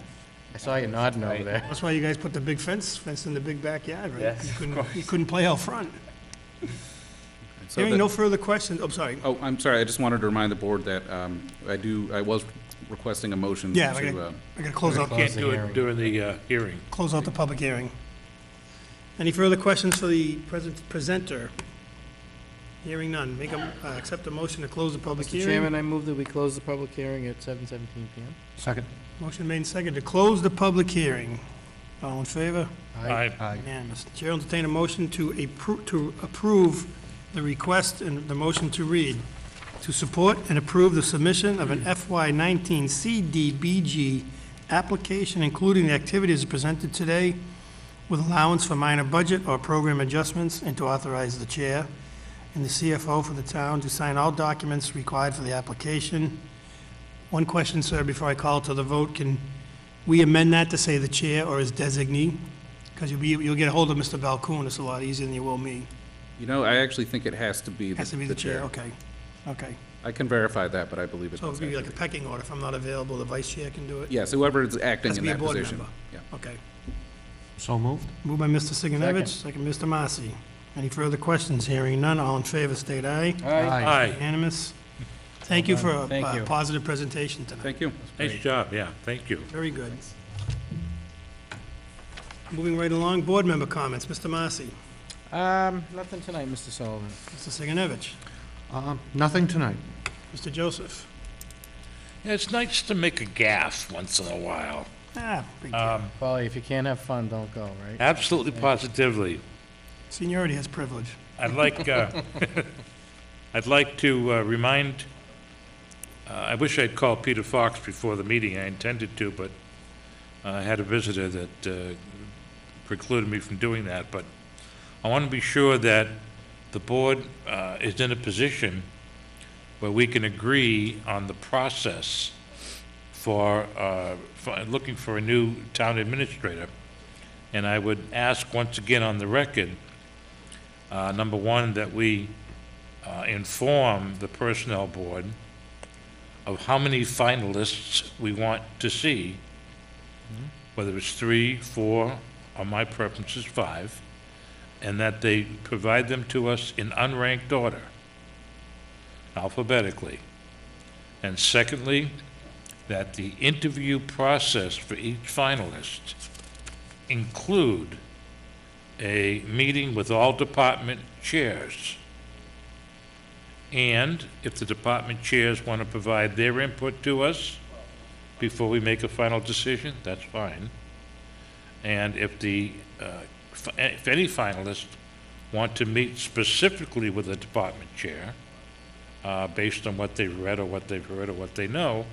I saw you nodding over there. that's why you guys put the big fence in the big backyard, right? Yes, You couldn't play out front. So Hearing that- no further questions, I'm sorry. Oh, I'm sorry, I just wanted to remind the board that I was requesting a motion Yeah, to, I gotta close out Can't the do hearing. it during the hearing. Close out the public hearing. Any further questions for the presenter? Hearing none. Accept a motion to close the public Mr. hearing. Chairman, I move that we close the public hearing at 7:17 PM. Second. Motion made and seconded to close the public hearing. All in favor? Aye. Unanimous. The Chair will entertain a motion to approve the request and the motion to read. To support and approve the submission of an FY19 CDBG application, including the activities presented today, with allowance for minor budget or program adjustments, and to authorize the chair and the CFO for the town to sign all documents required for the application. One question, sir, before I call to the vote, can we amend that to say the chair or his designee? Because you'll get a hold of Mr. Balcoon, it's a lot easier than you will me. I actually think it has to be Has to be the chair, okay, okay. I can verify that, but I believe it So does it'll be have like to a pecking order, if I'm not available, the vice chair can do it? Yes, whoever is acting Has to in be a that board position. member. Yeah. Okay. So moved? Moved by Mr. Sigenovich, second Mr. Massey. Any further questions? Hearing none, all in favor, state aye. Aye. Unanimous. Thank you for Thank a you. positive presentation tonight. Thank you. Nice job, yeah, thank you. Very good. Moving right along, board member comments. Mr. Marcy, Nothing tonight, Mr. Sullivan. Mr. Sigenovich, Nothing tonight. Mr. Joseph. Yeah, it's nice to make a gaffe once in a while. Big deal. Paulie, if you can't have fun, don't go, right? Absolutely positively. Seniority has privilege. I'd like, I'd like to remind, I wish I'd called Peter Fox before the meeting, I intended to, but I had a visitor that precluded me from doing that, but I want to be sure that the board is in a position where we can agree on the process for looking for a new town administrator. And I would ask once again on the record, number one, that we inform the personnel board of how many finalists we want to see, whether it's 3, 4, or my preference is 5, and that they provide them to us in unranked order, alphabetically. And secondly, that the interview process for each finalist include a meeting with all department chairs. And if the department chairs want to provide their input to us before we make a final decision, that's fine. And if if any finalists want to meet specifically with a department chair, based on what they've read or what they've heard or what they know,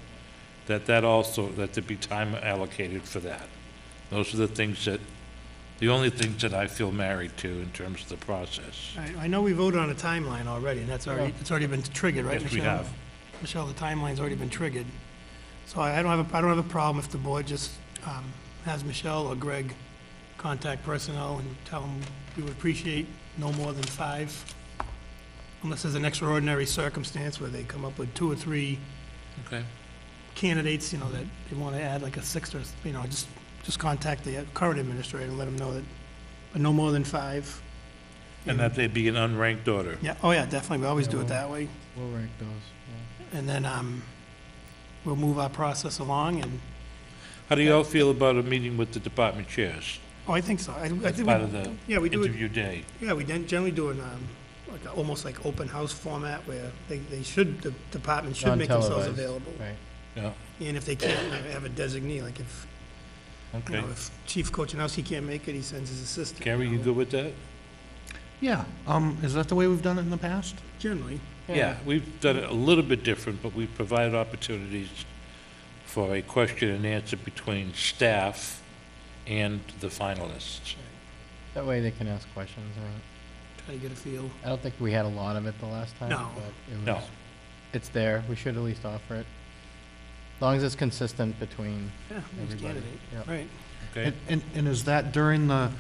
that there be time allocated for that. Those are the only things that I feel married to in terms of the process. I know we voted on a timeline already, and it's already been triggered, right, Yes, Michelle? we have. Michelle, the timeline's already been triggered. So I don't have a problem if the board just has Michelle or Greg contact personnel and tell them we would appreciate no more than 5, unless there's an extraordinary circumstance where they come up with 2 or 3 Okay. candidates, that they want to add, like a 6th or, just contact the current administrator and let them know that, but no more than 5. And that they be in unranked order. Yeah, oh yeah, definitely, we always do it that way. We'll rank those, yeah. And then, we'll move our process along, and, How do you all feel about a meeting with the department chairs? I think so. I As think part of the yeah, we do it, interview day? yeah, we generally do an, almost like open house format where the department should make themselves Non-televised, available. Right. Yeah, And if they can't, have a designee, like if, okay. if Chief Kochanowski can't make it, he sends his assistant. Gary, you good with that? Yeah, is that the way we've done it in the past? Generally. Yeah, we've done it a little bit different, but we've provided opportunities for a question and answer between staff and the finalists. That way they can ask questions, right? Try to get a feel. I don't think we had a lot of it the last time, No. but it No. was, it's there. We should at least offer it. As long as it's consistent between, Yeah, each Everybody, candidate, yeah. right. Okay? And is that during the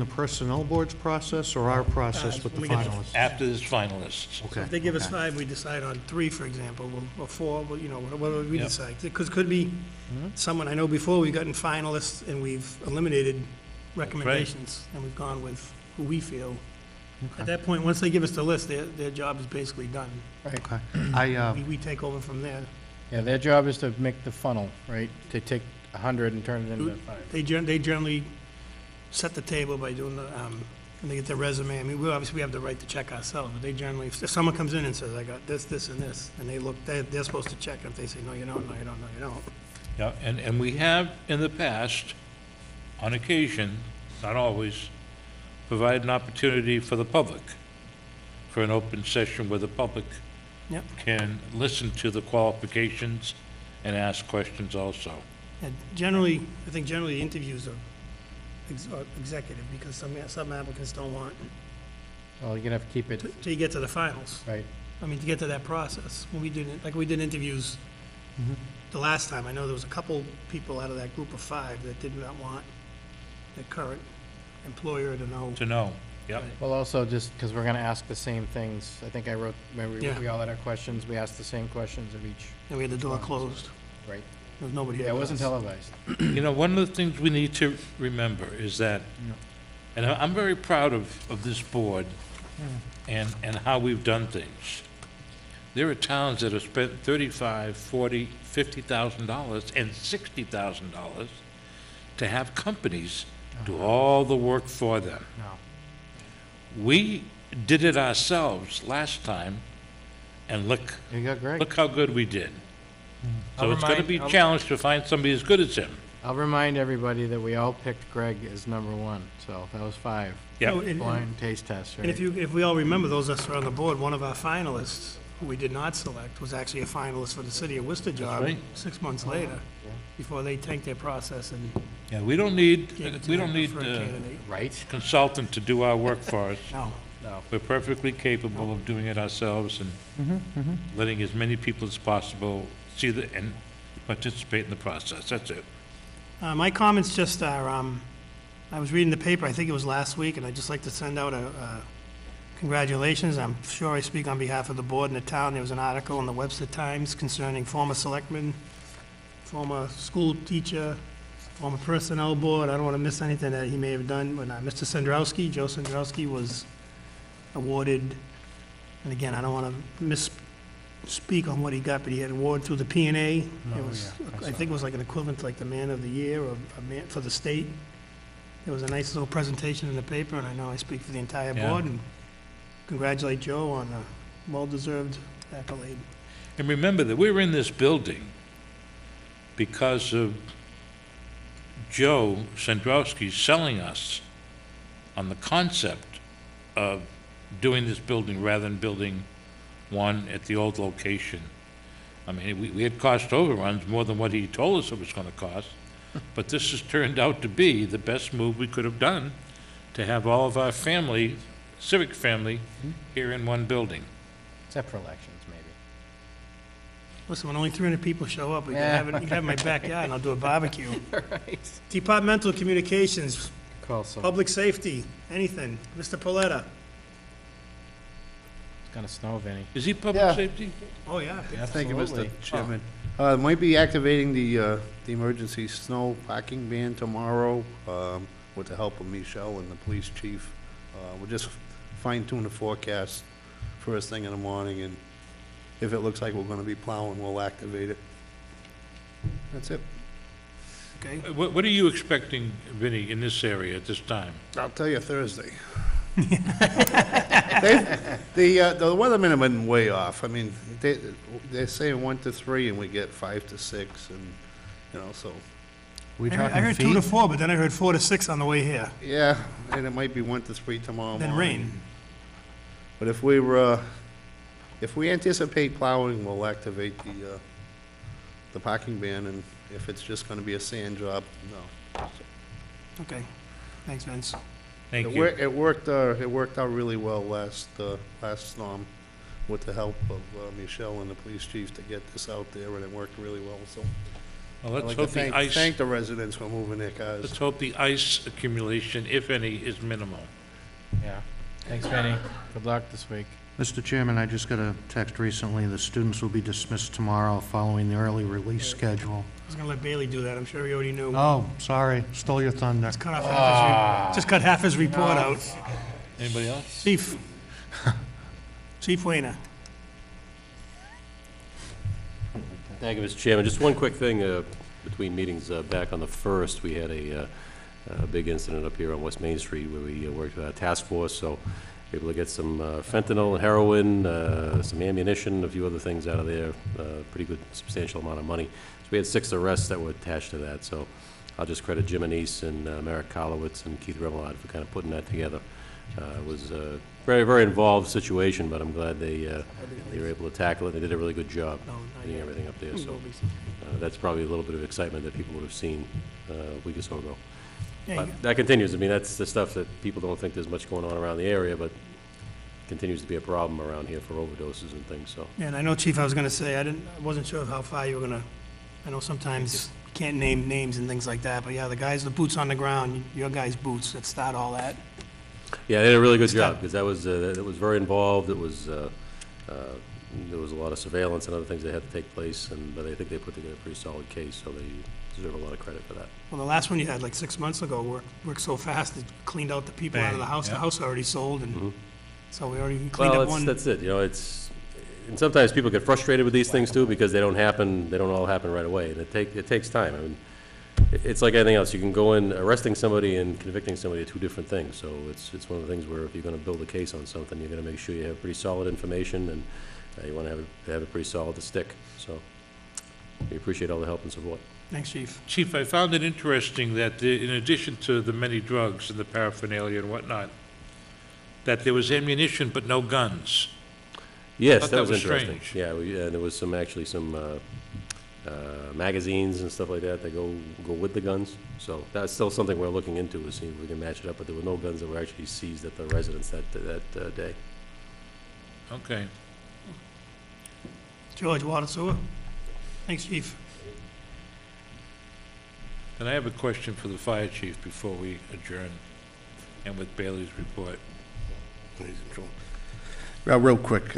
personnel board's process or our process with the when we get- finalists? After this finalists. Okay. If they give us okay. 5, we decide on 3, for example, or 4, well, whatever we Yep. decide. Because it could be someone, I know before we've gotten finalists and we've eliminated recommendations, and we've gone with who we feel. At that point, once they give us the list, their job is basically done. right? Okay. We take over from there. Yeah, their job is to make the funnel, right? To take 100 and turn it into 5. They generally set the table by doing the, when they get their resume. I mean, we have the right to check ourselves, but they generally, if someone comes in and says, I got this, this, and this, and they're supposed to check. If they say, no, you don't, no, you don't, no, you don't. Yeah, and we have in the past, on occasion, not always, provided an opportunity for the public, for an open session where the public Yep. can listen to the qualifications and ask questions also. And I think generally the interviews are executive, because some applicants don't want, Well, you're gonna have to keep it, till you get to the finals. right? I mean, to get to that process. When we did interviews the last time, I know there was a couple people out of that group of 5 that did not want their current employer to know. To know, yep. Well, also, just because we're gonna ask the same things, I think I wrote, remember, Yeah. we all had our questions, we asked the same questions of each, And we had the door closed. right? There was nobody here. Yeah, it with wasn't us. televised. You know, one of the things we need to remember is that, and I'm very proud of this board and how we've done things. There are towns that have spent $35,000, $40,000, $50,000 and $60,000 to have companies do all the work for them. No. We did it ourselves last time, and look You got Greg. how good we did. So I'll it's gonna be a remind- challenge to find somebody as good as him. I'll remind everybody that we all picked Greg as number one, so that was 5. Yep. Oh, and- Blind taste test, right? And if we all remember, those of us who are on the board, one of our finalists, who we did not select, was actually a finalist for the city of Worcester job right. 6 months later, before they tanked their process and Yeah, we don't need, gave it to we their don't need preferred a candidate. Right? consultant to do our work for us. No. No. We're perfectly capable of doing it ourselves and letting as many people as possible see and participate in the process. That's it. My comments just are, I was reading the paper, I think it was last week, and I'd just like to send out a congratulations. I'm sure I speak on behalf of the board and the town. There was an article in the Webster Times concerning former selectmen, former school teacher, former personnel board. I don't want to miss anything that he may have done, but Mr. Sandrowski, Joe Sandrowski, was awarded, and again, I don't want to misspeak on what he got, but he had an award through the P&A. It was, I think it was like an equivalent to like the Man of the Year or a man for the state. There was a nice little presentation in the paper, and I know I speak for the entire Yeah. board, and congratulate Joe on a well-deserved accolade. And remember that we were in this building because of Joe Sandrowski selling us on the concept of doing this building rather than building one at the old location. I mean, we had cost overruns more than what he told us it was gonna cost, but this has turned out to be the best move we could have done to have all of our family, civic family, here in one building. Except for elections, maybe. Listen, when only 300 people show up, we can Yeah. have it, you can have it in my backyard, and I'll do a barbecue. Right. Departmental communications, Call some. public safety, anything. Mr. Paletta? It's gonna snow, Vinny. Is he public Yeah. safety? Oh, yeah. Thank you, Mr. Absolutely. Chairman. Might be activating the emergency snow parking ban tomorrow, with the help of Michelle and the police chief. We'll just fine tune the forecast first thing in the morning, and if it looks like we're gonna be plowing, we'll activate it. That's it. Okay. What are you expecting, Vinnie, in this area at this time? I'll tell you Thursday. The weathermen have been way off. I mean, they're saying 1 to 3, and we get 5 to 6, and, you know, so, I heard 2 to 4, but then I heard 4 to 6 on the way here. yeah, and it might be 1 to 3 tomorrow morning. Then rain. But if we anticipate plowing, we'll activate the parking ban, and if it's just gonna be a sand job, no. Okay. Thanks, Vince. Thank you. It worked out really well last storm with the help of Michelle and the police chief to get this out there, and it worked really well, so. Well, I'd let's like to hope the ice, thank the residents for moving their cars. let's hope the ice accumulation, if any, is minimal. Yeah. Thanks, Vinny. Good luck this week. Mr. Chairman, I just got a text recently, the students will be dismissed tomorrow following the early release schedule. I was gonna let Bailey do that. I'm sure he already knew. Oh, sorry, stole your thunder. Just just cut half his report out. Anybody else? Chief. Chief Wayner. Thank you, Mr. Chairman. Just one quick thing, between meetings, back on the 1st, we had a big incident up here on West Main Street where we worked with our task force, so we were able to get some fentanyl and heroin, some ammunition, a few other things out of there, pretty good substantial amount of money. So we had 6 arrests that were attached to that, so I'll just credit Jim Anise and Merrick Kolowitz and Keith Remillard for kind of putting that together. It was a very, very involved situation, but I'm glad they were able to tackle it. They did a really good job getting everything up there, so that's probably a little bit of excitement that people would have seen a week or so ago. Yeah, But that continues. I mean, that's the stuff that people don't think there's much going on around the area, but continues to be a problem around here for overdoses and things, so. Yeah, and I know, Chief, I was gonna say, I wasn't sure how far you were gonna, I know sometimes you can't name names and things like that, but yeah, the guys, the boots on the ground, your guys' boots that start all that. Yeah, they did a really good job, because that was very involved. It was, there was a lot of surveillance and other things that had to take place, but I think they put together a pretty solid case, so they deserve a lot of credit for that. Well, the last one you had like 6 months ago worked so fast, it cleaned out the people out of the house. The house already sold, and so we already cleaned Well, up one. that's it, you know, and sometimes people get frustrated with these things too, because they don't all happen right away, and it takes time. I mean, it's like anything else. You can go in, arresting somebody and convicting somebody are two different things. So it's one of the things where if you're gonna build a case on something, you're gonna make sure you have pretty solid information, and you wanna have it pretty solid to stick. So we appreciate all the help and support. Thanks, Chief. Chief, I found it interesting that in addition to the many drugs and the paraphernalia and whatnot, that there was ammunition but no guns. Yes, Thought that that was was interesting. strange. Yeah, there was some magazines and stuff like that that go with the guns. So that's still something we're looking into, to see if we can match it up, but there were no guns that were actually seized at the residence that day. Okay. George, water sewer? Thanks, Chief. Then I have a question for the fire chief before we adjourn, and with Bailey's report. Well, real quick,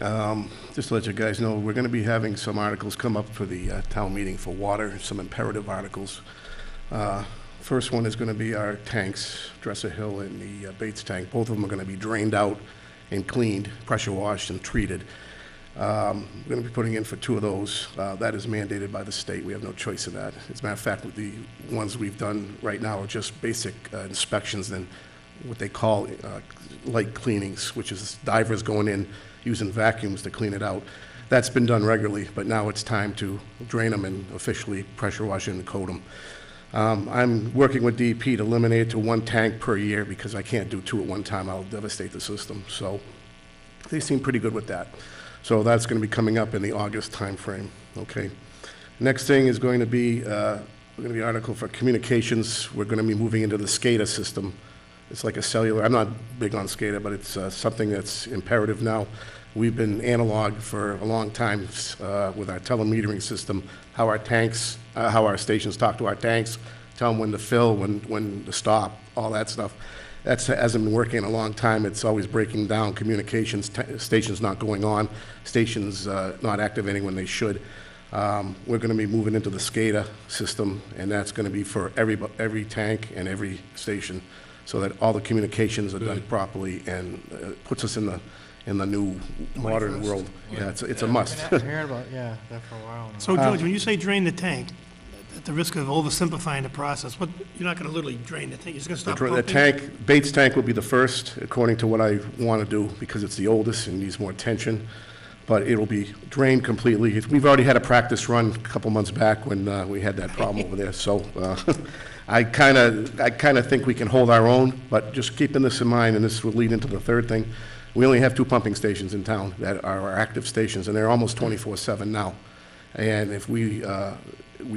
just to let you guys know, we're going to be having some articles come up for the town meeting for water, some imperative articles. First one is going to be our tanks, Dresser Hill and the Bates tank. Both of them are going to be drained out and cleaned, pressure washed and treated. We're going to be putting in for 2 of those. That is mandated by the state. We have no choice in that. As a matter of fact, with the ones we've done right now are just basic inspections and what they call light cleanings, which is divers going in using vacuums to clean it out. That's been done regularly, but now it's time to drain them and officially pressure wash and coat them. I'm working with DEP to eliminate it to 1 tank per year because I can't do 2 at one time. I'll devastate the system. So they seem pretty good with that. So that's going to be coming up in the August timeframe. Okay. Next thing is going to be article for communications. We're going to be moving into the SCADA system. It's like a cellular. I'm not big on SCADA, but it's something that's imperative now. We've been analog for a long time with our telemetering system, how our stations talk to our tanks, tell them when to fill, when to stop, all that stuff. That hasn't been working in a long time. It's always breaking down communications, stations not going on, stations not activating when they should. We're going to be moving into the SCADA system, and that's going to be for every tank and every station, so that all the communications are done properly and puts us in the new modern world. Yeah, it's a must. I heard about, that for a while now. So, George, when you say drain the tank, at the risk of oversimplifying the process, you're not going to literally drain the tank, you're just going to stop The pumping? Bates tank will be the first, according to what I want to do, because it's the oldest and needs more attention. But it'll be drained completely. We've already had a practice run a couple months back when we had that problem over there. So I kind of think we can hold our own, but just keeping this in mind, and this will lead into the third thing, we only have 2 pumping stations in town that are our active stations, and they're almost 24/7 now. And if we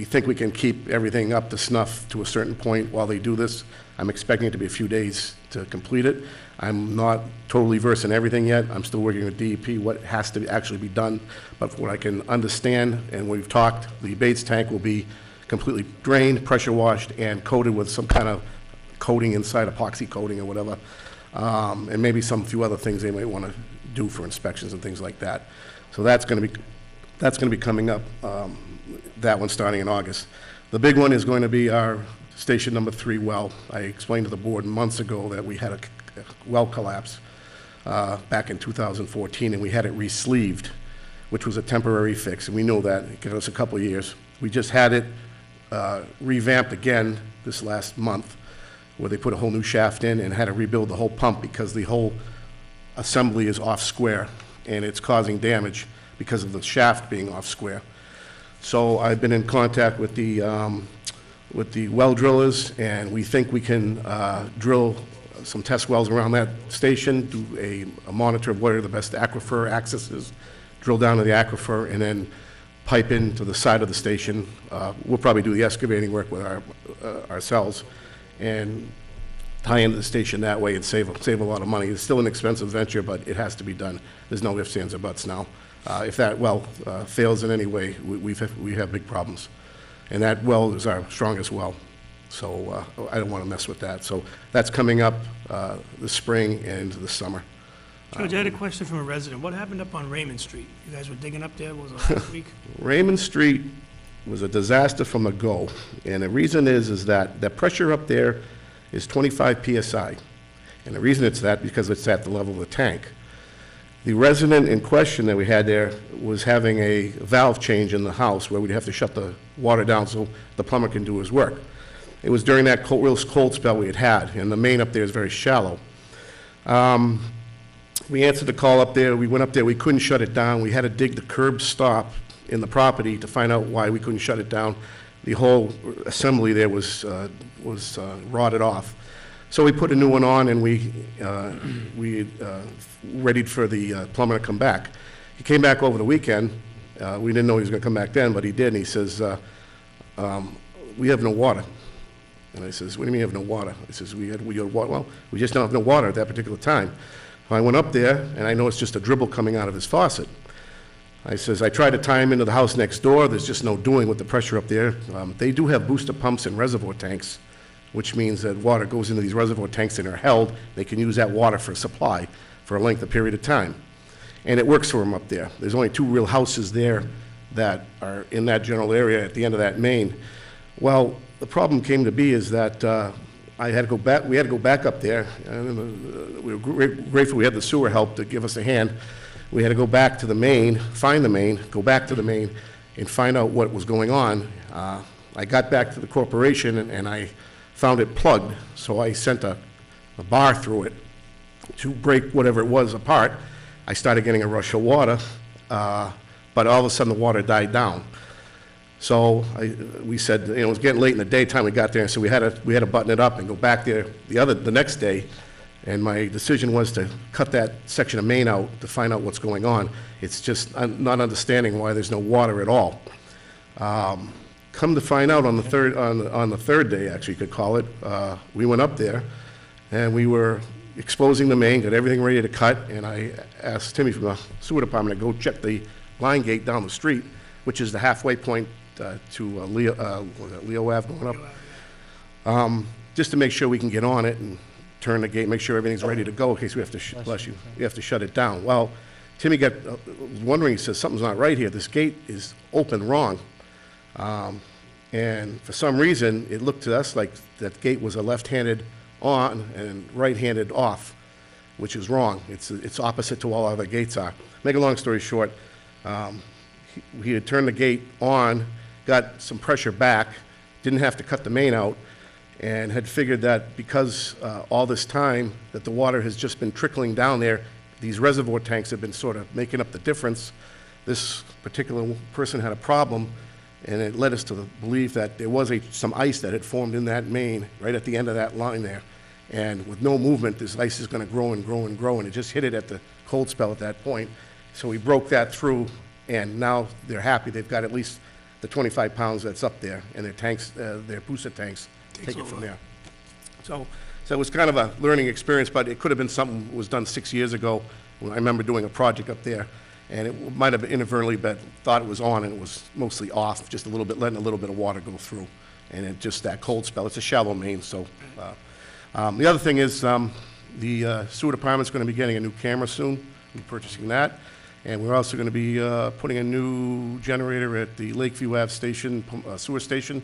think we can keep everything up to snuff to a certain point while they do this, I'm expecting it to be a few days to complete it. I'm not totally versed in everything yet. I'm still working with DEP, what has to actually be done. But from what I can understand, and we've talked, the Bates tank will be completely drained, pressure washed, and coated with some kind of coating inside, epoxy coating or whatever. And maybe some few other things they might want to do for inspections and things like that. So that's going to be coming up, that one starting in August. The big one is going to be our station number 3 well. I explained to the board months ago that we had a well collapse back in 2014, and we had it re-sleeved, which was a temporary fix, and we know that. It gave us a couple of years. We just had it revamped again this last month, where they put a whole new shaft in and had to rebuild the whole pump because the whole assembly is off square, and it's causing damage because of the shaft being off square. So I've been in contact with the well drillers, and we think we can drill some test wells around that station, do a monitor of where the best aquifer access is, drill down to the aquifer, and then pipe into the side of the station. We'll probably do the excavating work with ourselves and tie into the station that way and save a lot of money. It's still an expensive venture, but it has to be done. There's no ifs, ands, or buts now. If that well fails in any way, we have big problems. And that well is our strongest well. So I don't want to mess with that. So that's coming up this spring and into the summer. George, I had a question from a resident. What happened up on Raymond Street? You guys were digging up there, what was it last week? Raymond Street was a disaster from the go. And the reason is that the pressure up there is 25 PSI. And the reason it's that because it's at the level of the tank. The resident in question that we had there was having a valve change in the house where we'd have to shut the water down so the plumber can do his work. It was during that real cold spell we had, and the main up there is very shallow. We answered the call up there. We went up there. We couldn't shut it down. We had to dig the curb stop in the property to find out why we couldn't shut it down. The whole assembly there was rotted off. So we put a new one on, and we readied for the plumber to come back. He came back over the weekend. We didn't know he was going to come back then, but he did, and he says, we have no water. And I says, what do you mean you have no water? He says, we have water. Well, we just don't have no water at that particular time. I went up there, and I noticed just a dribble coming out of his faucet. I says, I tried to tie him into the house next door. There's just no doing with the pressure up there. They do have booster pumps and reservoir tanks, which means that water goes into these reservoir tanks and are held. They can use that water for supply for a length of period of time. And it works for them up there. There's only 2 real houses there that are in that general area at the end of that main. Well, the problem came to be is that we had to go back up there. And we were grateful we had the sewer help to give us a hand. We had to go back to the main, find the main, go back to the main, and find out what was going on. I got back to the corporation, and I found it plugged, so I sent a bar through it to break whatever it was apart. I started getting a rush of water, but all of a sudden the water died down. So we said, it was getting late in the daytime. We got there, so we had to button it up and go back there the next day. And my decision was to cut that section of main out to find out what's going on. It's just not understanding why there's no water at all. Come to find out on the third day, actually, you could call it, we went up there and we were exposing the main, got everything ready to cut, and I asked Timmy from the sewer department to go check the line gate down the street, which is the halfway point to Leo Ave going up, just to make sure we can get on it and turn the gate, make sure everything's ready to go in case we have to, we have to shut it down. Well, Timmy was wondering, he says, something's not right here. This gate is open wrong. And for some reason, it looked to us like that gate was a left-handed on and right-handed off, which is wrong. It's opposite to all other gates are. Make a long story short, he had turned the gate on, got some pressure back, didn't have to cut the main out, and had figured that because all this time that the water has just been trickling down there, these reservoir tanks have been sort of making up the difference. This particular person had a problem, and it led us to believe that there was some ice that had formed in that main right at the end of that line there. And with no movement, this ice is going to grow and grow and grow, and it just hit it at the cold spell at that point. So we broke that through, and now they're happy. They've got at least the 25 pounds that's up there, and their tanks, their booster tanks, take it from there. So it was kind of a learning experience, but it could have been something that was done 6 years ago. I remember doing a project up there, and it might have inadvertently been thought it was on, and it was mostly off, just a little bit, letting a little bit of water go through, and it just that cold spell. It's a shallow main, so. The other thing is the sewer department's going to be getting a new camera soon. We're purchasing that, and we're also going to be putting a new generator at the Lakeview Ave station, sewer station,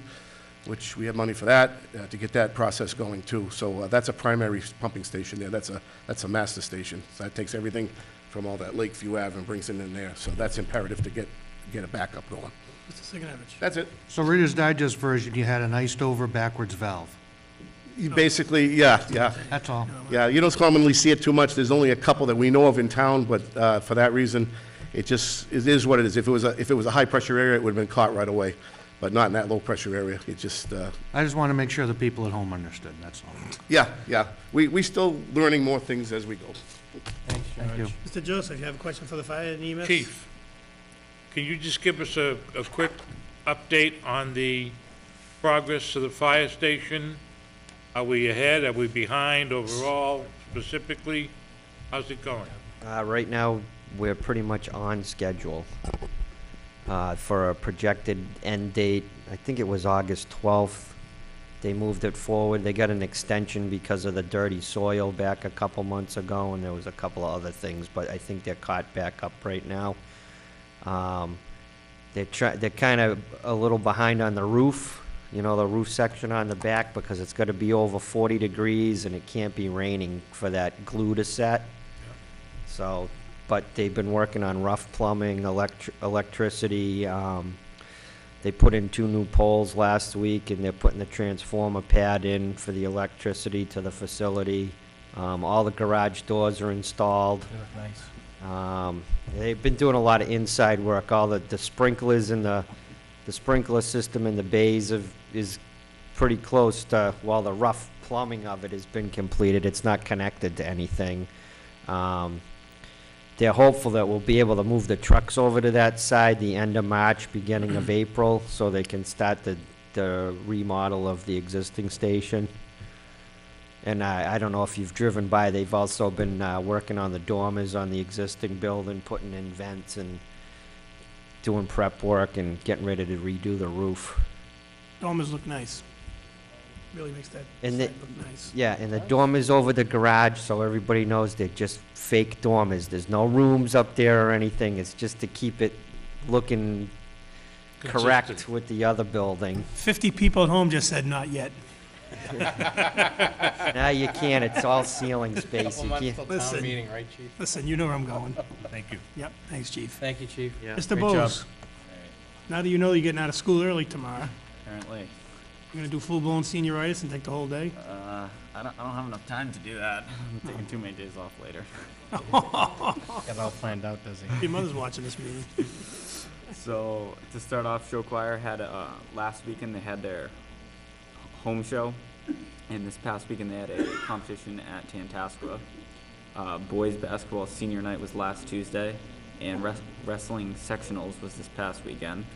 which we have money for that to get that process going too. So that's a primary pumping station there. That's a master station. So that takes everything from all that Lakeview Ave and brings it in there. So that's imperative to get it back up going. Mr. Siganovich. That's it. So Reader's Digest version, you had an iced-over backwards valve. You basically, yeah. That's all. Yeah, you don't commonly see it too much. There's only a couple that we know of in town, but for that reason, it is what it is. If it was a high-pressure area, it would have been caught right away, but not in that low-pressure area. It just... I just want to make sure the people at home understood, that's all. Yeah. We still learning more things as we go. Thanks, Thank you. Mr. Joseph, you have a question for the fire and EMS? Chief, can you just give us a quick update on the progress of the fire station? Are we ahead? Are we behind overall, specifically? How's it going? Right now, we're pretty much on schedule for a projected end date. I think it was August 12th. They moved it forward. They got an extension because of the dirty soil back a couple months ago, and there was a couple of other things, but I think they're caught back up right now. They're kind of a little behind on the roof. You know, the roof section on the back, because it's got to be over 40 degrees and it can't be raining for that glue to set. So, but they've been working on rough plumbing, electricity. They put in 2 new poles last week, and they're putting the transformer pad in for the electricity to the facility. All the garage doors are installed. Nice. They've been doing a lot of inside work. All the sprinklers and the sprinkler system in the bays is pretty close to, well, the rough plumbing of it has been completed. It's not connected to anything. They're hopeful that we'll be able to move the trucks over to that side the end of March, beginning of April, so they can start the remodel of the existing station. And I don't know if you've driven by, they've also been working on the dormers on the existing building, putting in vents and doing prep work and getting ready to redo the roof. Dormers look nice. Really makes that And site look nice. Yeah, and the dormers over the garage, so everybody knows they're just fake dormers. There's no rooms up there or anything. It's just to keep it looking correct Consistent. with the other building. 50 people at home just said not yet. Now you can't, it's all ceiling space. Couple You months can't. till Listen. town meeting, right, chief? Listen, you know where I'm going. Thank you. Yep, thanks, chief. Thank you, chief. Mr. Great job. Bose, now that you know you're getting out of school early tomorrow, Apparently. you're gonna do full-blown senioritis and take the whole day? I don't have enough time to do that. I'm taking too many days off later. Got it all planned out, does he? Your mother's watching this meeting. So to start off, Show Choir had last weekend they had their home show, and this past weekend they had a competition at Tantascwa. Boys basketball senior night was last Tuesday, and wrestling sectionals was this past weekend.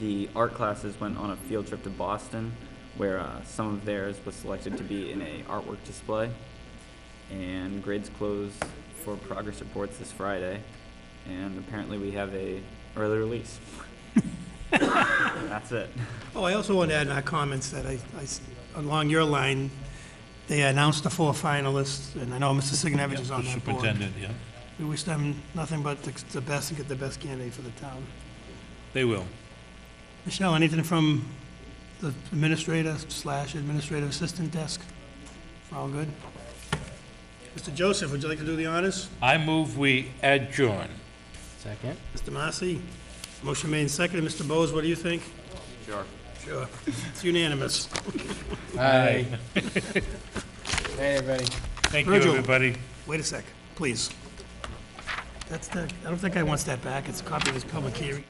The art classes went on a field trip to Boston, where some of theirs was selected to be in a artwork display. And grades close for progress reports this Friday, and apparently we have a early release. That's it. Oh, I also want to add in our comments that along your line, they announced the 4 finalists, and I know Mr. Signevich is on The that board. superintendent, yeah. We wish them nothing but the best and get the best candidate for the town. They will. Michelle, anything from the administrator/administrative assistant desk? We're all good? Mr. Joseph, would you like to do the honors? I move we adjourn. Second. Mr. Massey? Motion made and seconded. Mr. Bose, what do you think? Sure. Sure. It's unanimous. Aye. Hey, everybody. Thank you, Virgil. everybody. Wait a sec, please. I don't think I want that back. It's a copy of this public hearing.